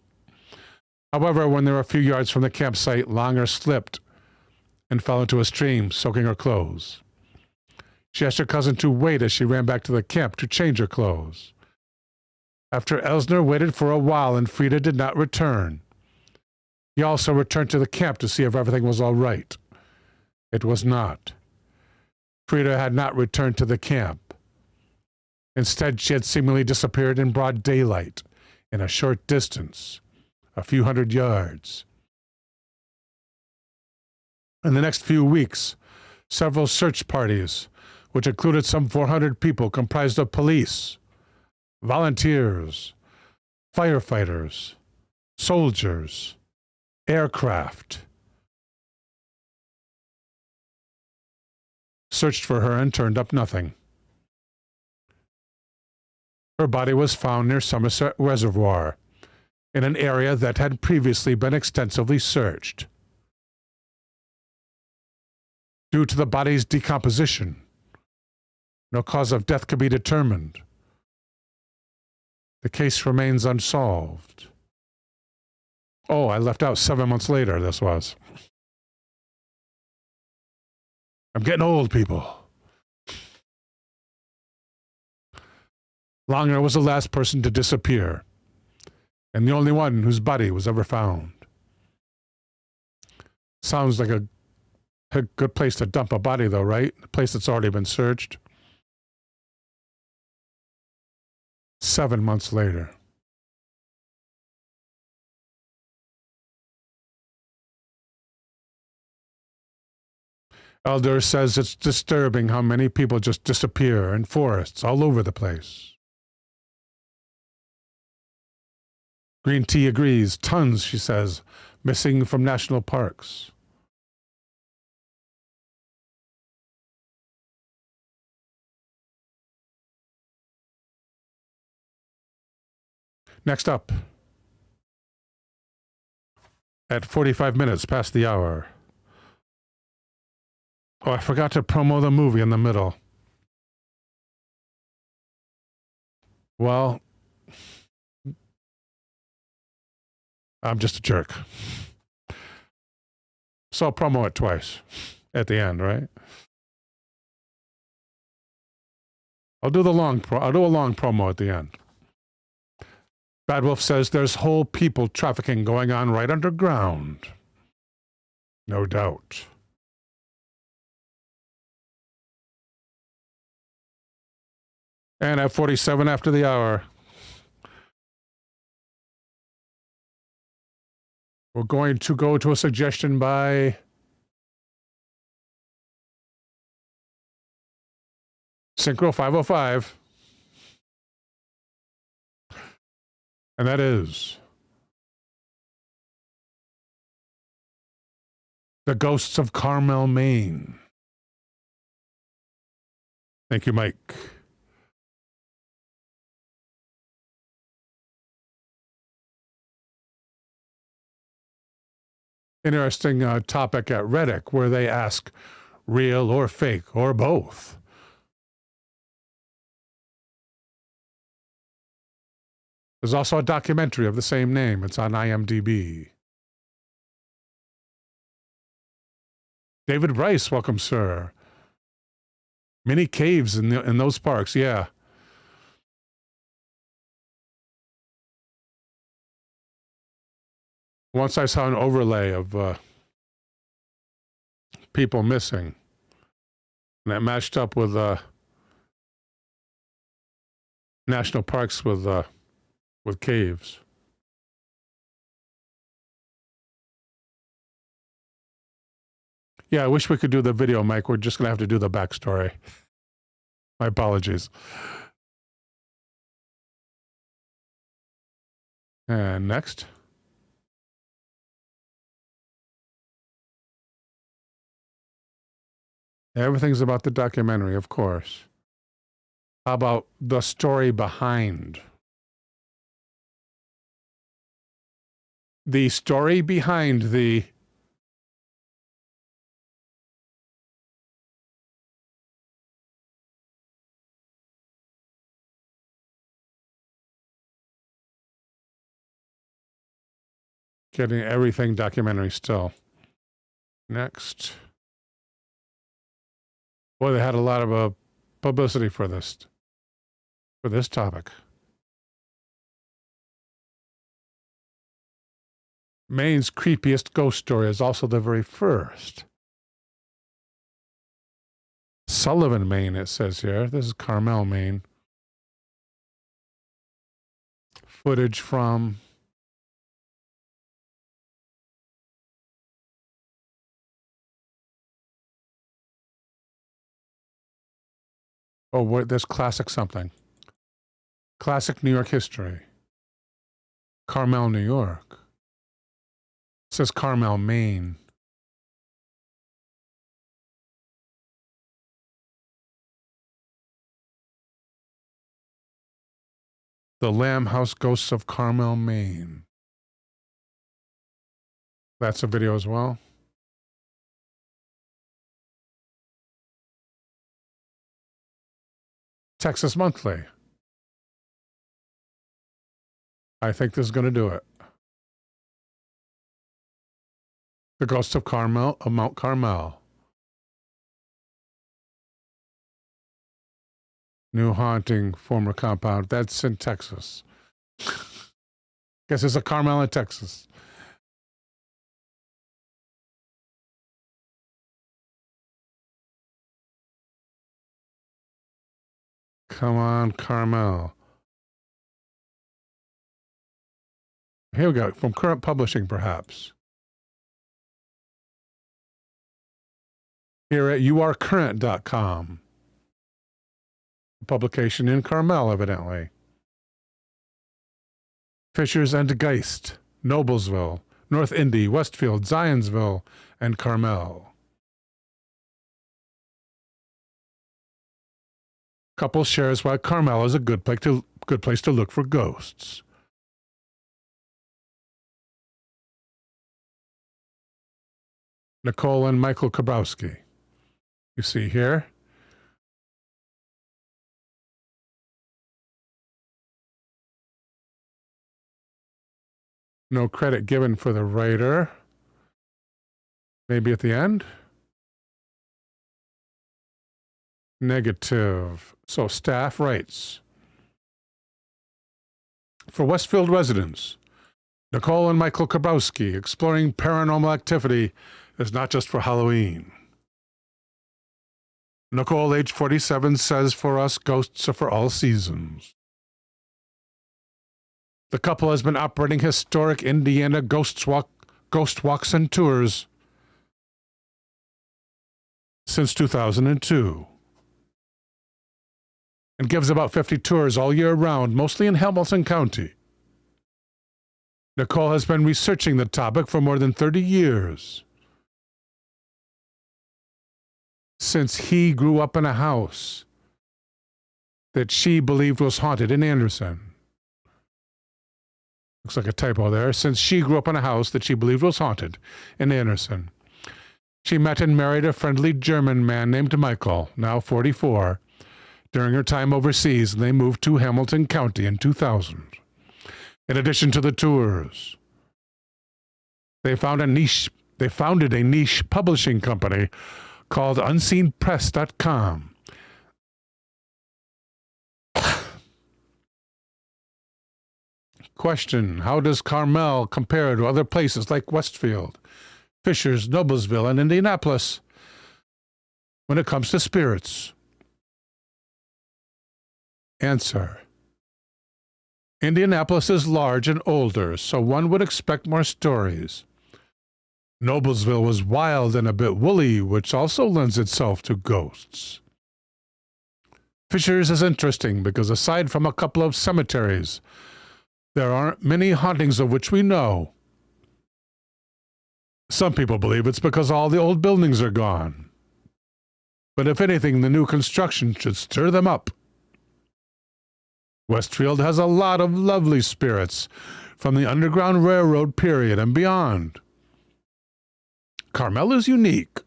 However, when they were a few yards from the campsite, Langer slipped and fell into a stream, soaking her clothes. She asked her cousin to wait as she ran back to the camp to change her clothes. After Elsner waited for a while and Frida did not return, he also returned to the camp to see if everything was all right. It was not. Frida had not returned to the camp. Instead, she had seemingly disappeared in broad daylight, in a short distance, a few hundred yards. In the next few weeks, Several search parties, which included some 400 people comprised of police, volunteers, firefighters, soldiers, aircraft, searched for her and turned up nothing. Her body was found near Somerset Reservoir, in an area that had previously been extensively searched. Due to the body's decomposition, no cause of death could be determined. The case remains unsolved. Oh, I left out 7 months later, this was. I'm getting old, people. Longer was the last person to disappear, and the only one whose body was ever found. Sounds like a good place to dump a body, though, right? A place that's already been searched. 7 months later. Elder says it's disturbing how many people just disappear in forests all over the place. Green Tea agrees. Tons, she says, missing from national parks. Next up, at 45 minutes past the hour. Oh, I forgot to promo the movie in the middle. Well, I'm just a jerk. So I'll promo it twice at the end, right? I'll do a long promo at the end. Bad Wolf says there's whole people trafficking going on right underground. No doubt. And at 47 after the hour, we're going to go to a suggestion by Synchro 505. And that is The Ghosts of Carmel, Maine. Thank you, Mike. Interesting topic at Reddit where they ask real or fake or both. There's also a documentary of the same name. It's on IMDb. David Bryce, welcome, sir. Many caves in those parks, yeah. Once I saw an overlay of people missing, and that matched up with national parks with caves. Yeah, I wish we could do the video, Mike. We're just going to have to do the backstory. My apologies. And next. Everything's about the documentary, of course. How about the story behind? The story behind the getting everything documentary still. Next. Boy, they had a lot of publicity for this topic. Maine's creepiest ghost story is also the very first. Sullivan, Maine, it says here. This is Carmel, Maine. Footage from Oh, what? There's classic something. Classic New York history. Carmel, New York. It says Carmel, Maine. The Lamb House Ghosts of Carmel, Maine. That's a video as well. Texas Monthly. I think this is going to do it. The Ghosts of Carmel, of Mount Carmel. New haunting, former compound. That's in Texas. Guess it's a Carmel in Texas. Come on, Carmel. Here we go. From Current Publishing, perhaps. Here at youarecurrent.com. Publication in Carmel, evidently. Fishers and Geist, Noblesville, North Indy, Westfield, Zionsville, and Carmel. Couple shares why Carmel is a good place to look for ghosts. Nicole and Michael Kabrowski. You see here. No credit given for the writer. Maybe at the end? Negative. So staff writes. For Westfield residents, Nicole and Michael Kabrowski, exploring paranormal activity is not just for Halloween. Nicole, age 47, says for us, ghosts are for all seasons. The couple has been operating historic Indiana ghost walks and tours since 2002 and gives about 50 tours all year round, mostly in Hamilton County. Nicole has been researching the topic for more than 30 years, since he grew up in a house that she believed was haunted in Anderson. Looks like a typo there. Since she grew up in a house that she believed was haunted in Anderson. She met and married a friendly German man named Michael, now 44, during her time overseas, and they moved to Hamilton County in 2000. In addition to the tours, they founded a niche publishing company called unseenpress.com. Question: how does Carmel compare to other places like Westfield, Fishers, Noblesville, and Indianapolis when it comes to spirits? Answer: Indianapolis is large and older, so one would expect more stories. Noblesville was wild and a bit woolly, which also lends itself to ghosts. Fishers is interesting because aside from a couple of cemeteries, there aren't many hauntings of which we know. Some people believe it's because all the old buildings are gone. But if anything, the new construction should stir them up. Westfield has a lot of lovely spirits from the Underground Railroad period and beyond. Carmel is unique.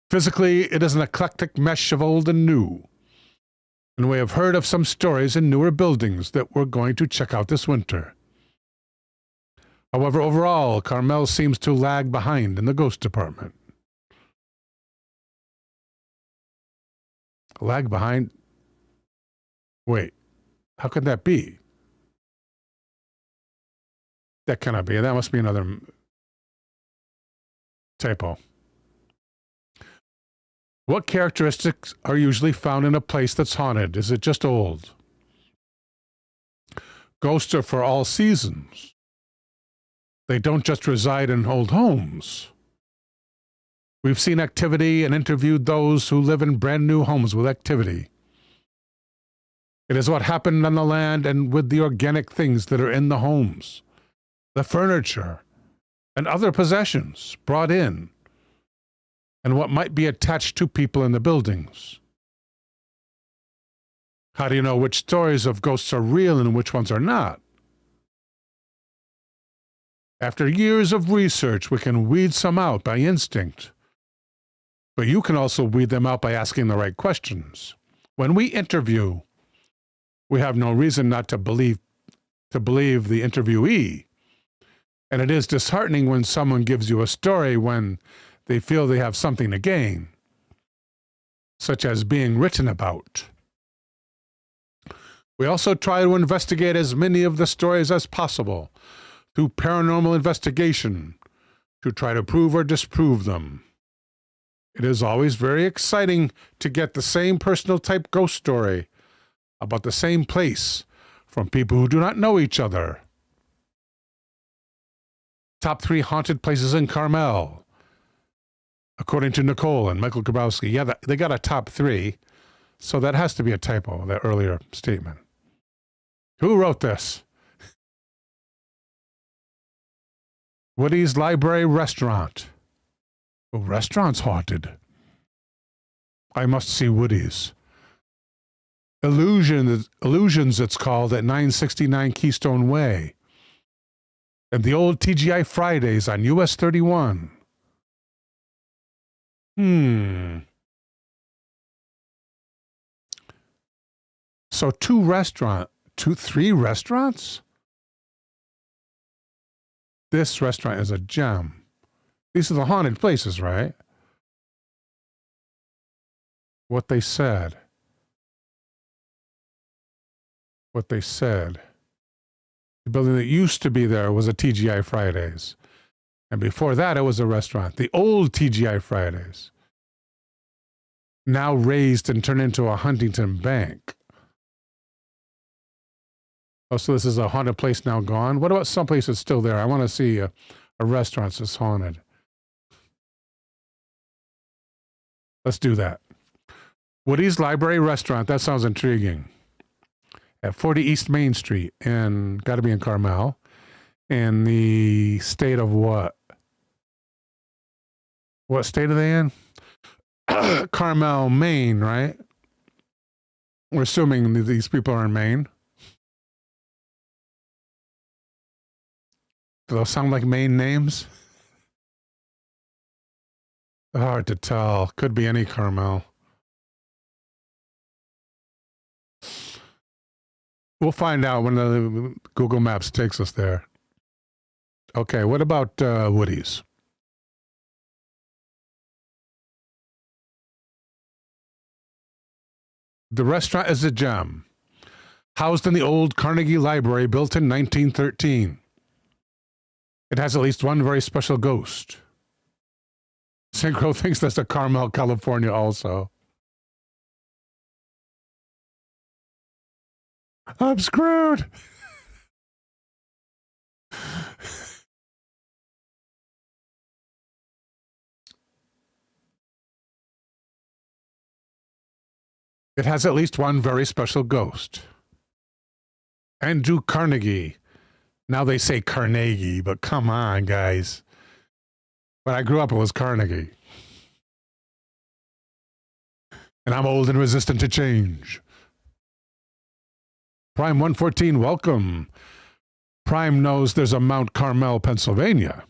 Physically, it is an eclectic mesh of old and new. And we have heard of some stories in newer buildings that we're going to check out this winter. However, overall, Carmel seems to lag behind in the ghost department. Lag behind? Wait, how could that be? That cannot be. That must be another typo. What characteristics are usually found in a place that's haunted? Is it just old? Ghosts are for all seasons. They don't just reside in old homes. We've seen activity and interviewed those who live in brand new homes with activity. It is what happened on the land and with the organic things that are in the homes, the furniture, and other possessions brought in, and what might be attached to people in the buildings. How do you know which stories of ghosts are real and which ones are not? After years of research, we can weed some out by instinct. But you can also weed them out by asking the right questions. When we interview, we have no reason not to believe the interviewee. And it is disheartening when someone gives you a story when they feel they have something to gain, such as being written about. We also try to investigate as many of the stories as possible through paranormal investigation to try to prove or disprove them. It is always very exciting to get the same personal type ghost story about the same place from people who do not know each other. Top 3 haunted places in Carmel, according to Nicole and Michael Grabowski. Yeah, they got a top 3, so that has to be a typo, that earlier statement. Who wrote this? Woody's Library Restaurant. Oh, restaurant's haunted. I must see Woody's. Illusions, it's called, at 969 Keystone Way. And the old TGI Fridays on US 31. So 3 restaurants? This restaurant is a gem. These are the haunted places, right? What they said. The building that used to be there was a TGI Fridays. And before that, it was a restaurant. The old TGI Fridays. Now raised and turned into a Huntington bank. Oh, so this is a haunted place now gone? What about some place that's still there? I want to see a restaurant that's haunted. Let's do that. Woody's Library Restaurant. That sounds intriguing. At 40 East Main Street, and got to be in Carmel. In the state of what? What state are they in? Carmel, Maine, right? We're assuming that these people are in Maine. Do those sound like Maine names? Hard to tell. Could be any Carmel. We'll find out when the Google Maps takes us there. Okay, what about Woody's? The restaurant is a gem. Housed in the old Carnegie Library built in 1913. It has at least one very special ghost. Synchro thinks that's a Carmel, California also. I'm screwed. It has at least one very special ghost. Andrew Carnegie. Now they say Carnegie, but come on, guys. When I grew up, it was Carnegie. And I'm old and resistant to change. Prime 114, welcome. Prime knows there's a Mount Carmel, Pennsylvania.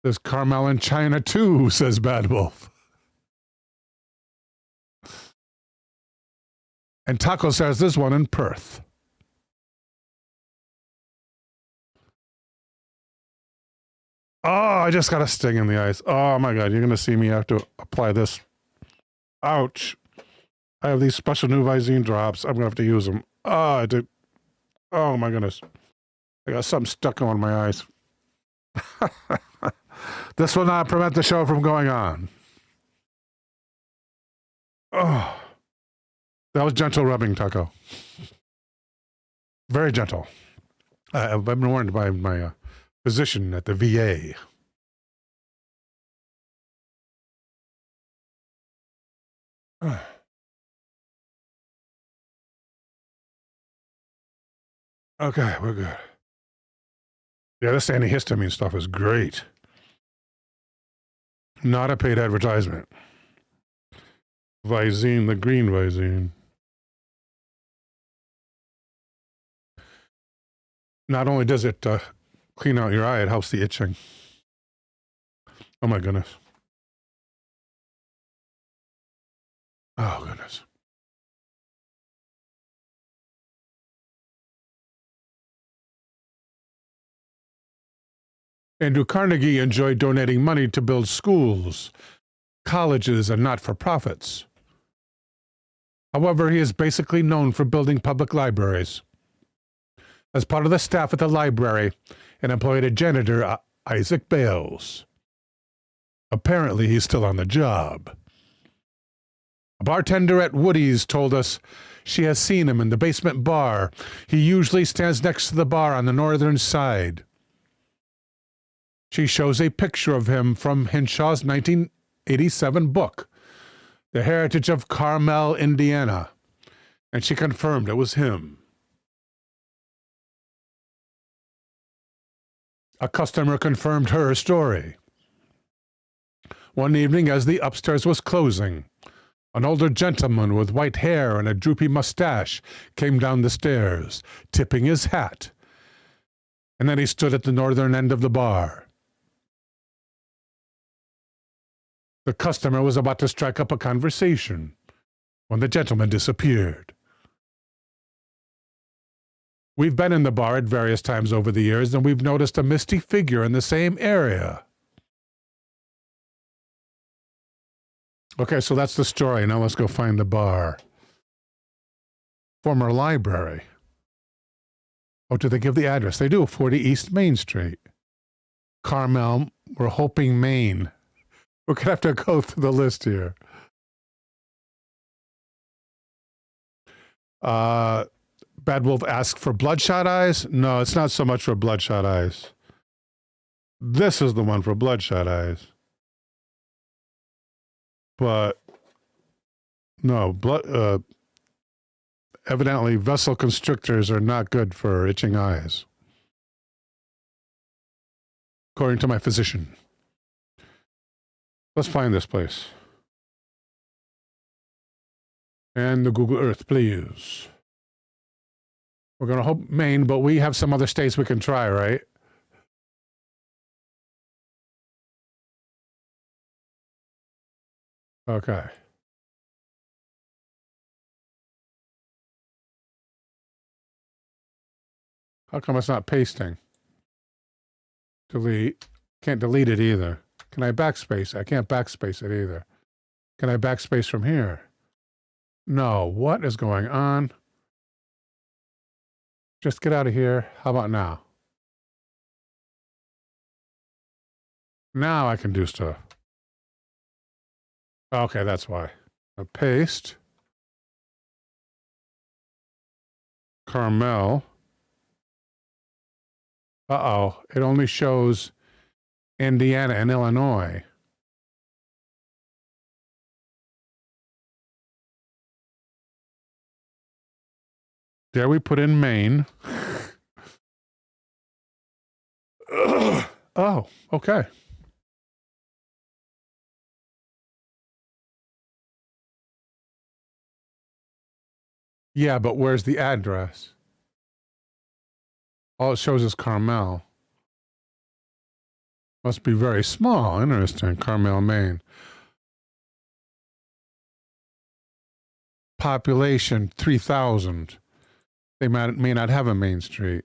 There's Carmel in China too, says Bad Wolf. And Taco says there's one in Perth. Oh, I just got a sting in the eyes. Oh my God, you're going to see me have to apply this. Ouch. I have these special new Visine drops. I'm going to have to use them. Oh, I did. Oh my goodness. I got something stuck on my eyes. This will not prevent the show from going on. Oh, that was gentle rubbing, Taco. Very gentle. I've been warned by my physician at the VA. Okay, we're good. Yeah, this antihistamine stuff is great. Not a paid advertisement. Visine, the green Visine. Not only does it clean out your eye, it helps the itching. Oh my goodness. Oh goodness. Andrew Carnegie enjoyed donating money to build schools, colleges, and not-for-profits. However, he is basically known for building public libraries. As part of the staff at the library, and employed a janitor, Isaac Bales. Apparently, he's still on the job. A bartender at Woody's told us she has seen him in the basement bar. He usually stands next to the bar on the northern side. She shows a picture of him from Henshaw's 1987 book, The Heritage of Carmel, Indiana, and she confirmed it was him. A customer confirmed her story. One evening, as the upstairs was closing, an older gentleman with white hair and a droopy mustache came down the stairs, tipping his hat, and then he stood at the northern end of the bar. The customer was about to strike up a conversation when the gentleman disappeared. We've been in the bar at various times over the years, and we've noticed a misty figure in the same area. Okay, so that's the story. Now let's go find the bar. Former library. Oh, do they give the address? They do, 40 East Main Street. Carmel, we're hoping Maine. We're going to have to go through the list here. Bad Wolf asks for bloodshot eyes. No, it's not so much for bloodshot eyes. This is the one for bloodshot eyes. But no, evidently vessel constrictors are not good for itching eyes, according to my physician. Let's find this place. And the Google Earth, please. We're going to hope Maine, but we have some other states we can try, right? Okay. How come it's not pasting? Delete. Can't delete it either. Can I backspace? I can't backspace it either. Can I backspace from here? No. What is going on? Just get out of here. How about now? Now I can do stuff. Okay, that's why. Paste. Carmel. Uh-oh. It only shows Indiana and Illinois. There we put in Maine. Oh, okay. Yeah, but where's the address? All it shows is Carmel. Must be very small. Interesting. Carmel, Maine. Population 3,000. They may not have a main street.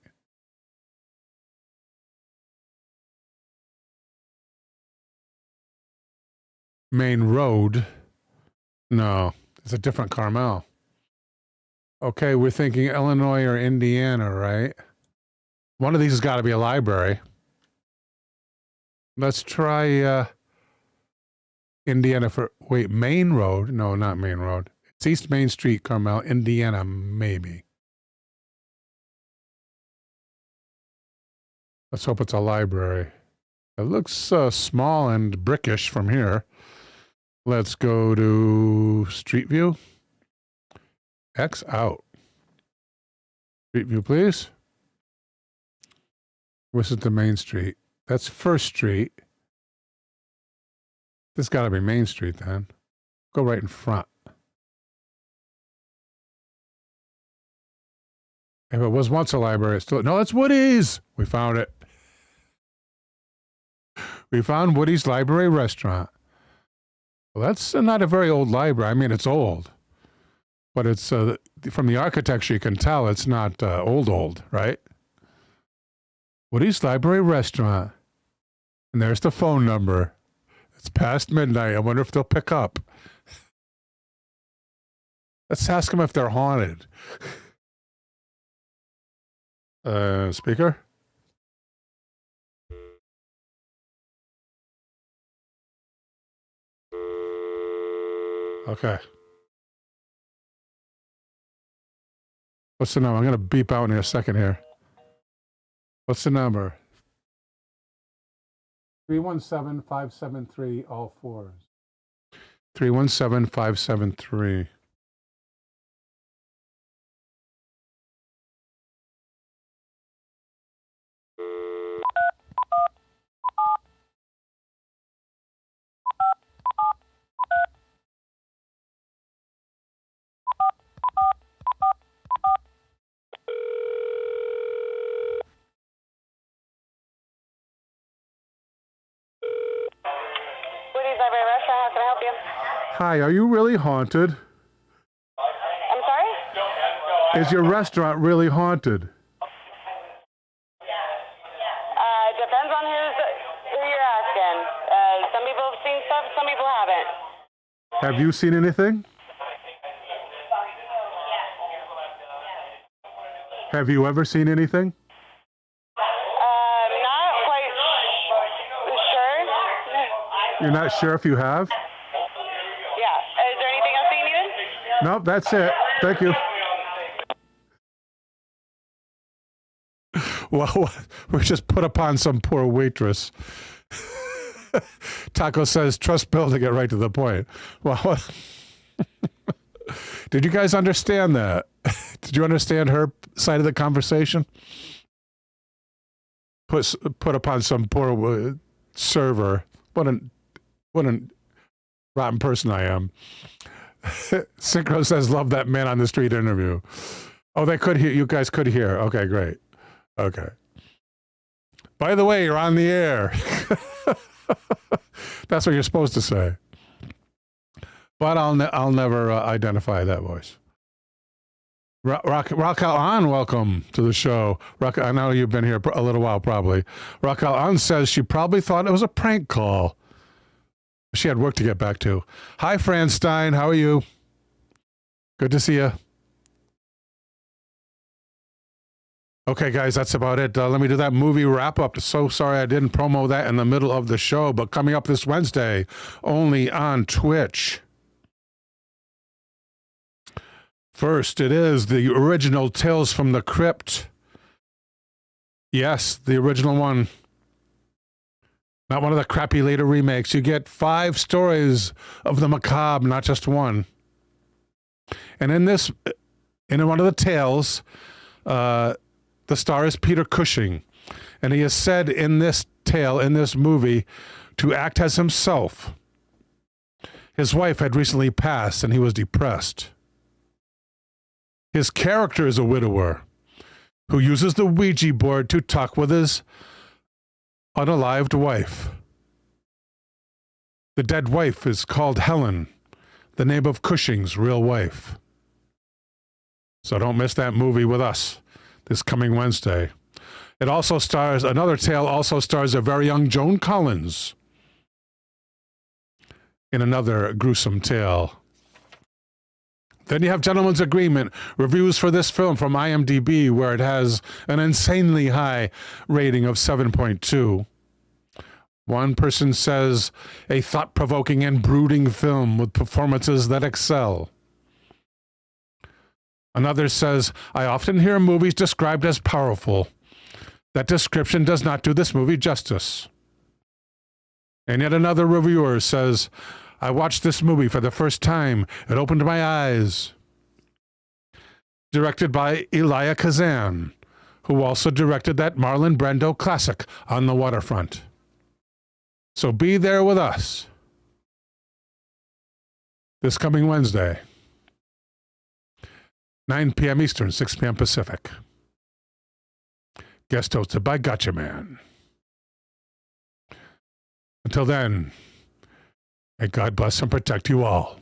Main Road. No, it's a different Carmel. Okay, we're thinking Illinois or Indiana, right? One of these has got to be a library. Let's try Indiana for... Wait, Main Road? No, not Main Road. It's East Main Street, Carmel. Indiana, maybe. Let's hope it's a library. It looks small and brickish from here. Let's go to Street View. X out. Street View, please. This is the Main Street. That's First Street. This got to be Main Street then. Go right in front. If it was once a library, it's still... No, it's Woody's! We found it. We found Woody's Library Restaurant. Well, that's not a very old library. I mean, it's old. But it's... from the architecture, you can tell it's not old, right? Woody's Library Restaurant. And there's the phone number. It's past midnight. I wonder if they'll pick up. Let's ask them if they're haunted. Speaker? Okay. What's the number? I'm going to beep out in a second here. What's the number? 317-573, all fours. 317-573. Hi, are you really haunted? I'm sorry? Is your restaurant really haunted? Depends on who you're asking. Some people have seen stuff, some people haven't. Have you seen anything? Have you ever seen anything? Not quite sure. You're not sure if you have? Yeah. Is there anything else that you needed? Nope, that's it. Thank you. Well, we just put upon some poor waitress. Taco says, trust Bill to get right to the point. Well, did you guys understand that? Did you understand her side of the conversation? Put upon some poor server. What a rotten person I am. Synchro says, love that man on the street interview. Oh, they could hear. You guys could hear. Okay, great. Okay. By the way, you're on the air. That's what you're supposed to say. But I'll never identify that voice. Raquel An, welcome to the show. I know you've been here a little while, probably. Raquel An says she probably thought it was a prank call. She had work to get back to. Hi, Fran Stein. How are you? Good to see you. Okay, guys, that's about it. Let me do that movie wrap-up. So sorry I didn't promo that in the middle of the show, but coming up this Wednesday, only on Twitch. First, it is the original Tales from the Crypt. Yes, the original one. Not one of the crappy later remakes. You get 5 stories of the macabre, not just one. And in one of the tales, the star is Peter Cushing, and he is said in this tale, in this movie, to act as himself. His wife had recently passed, and he was depressed. His character is a widower who uses the Ouija board to talk with his unalived wife. The dead wife is called Helen, the name of Cushing's real wife. So don't miss that movie with us this coming Wednesday. It also stars, another tale also stars a very young Joan Collins in another gruesome tale. Then you have Gentleman's Agreement, reviews for this film from IMDb, where it has an insanely high rating of 7.2. One person says, a thought-provoking and brooding film with performances that excel. Another says, I often hear movies described as powerful. That description does not do this movie justice. And yet another reviewer says, I watched this movie for the first time. It opened my eyes. Directed by Elia Kazan, who also directed that Marlon Brando classic, On the Waterfront. So be there with us this coming Wednesday, 9 p.m. Eastern, 6 p.m. Pacific. Guest hosted by Gotcha Man. Until then, may God bless and protect you all.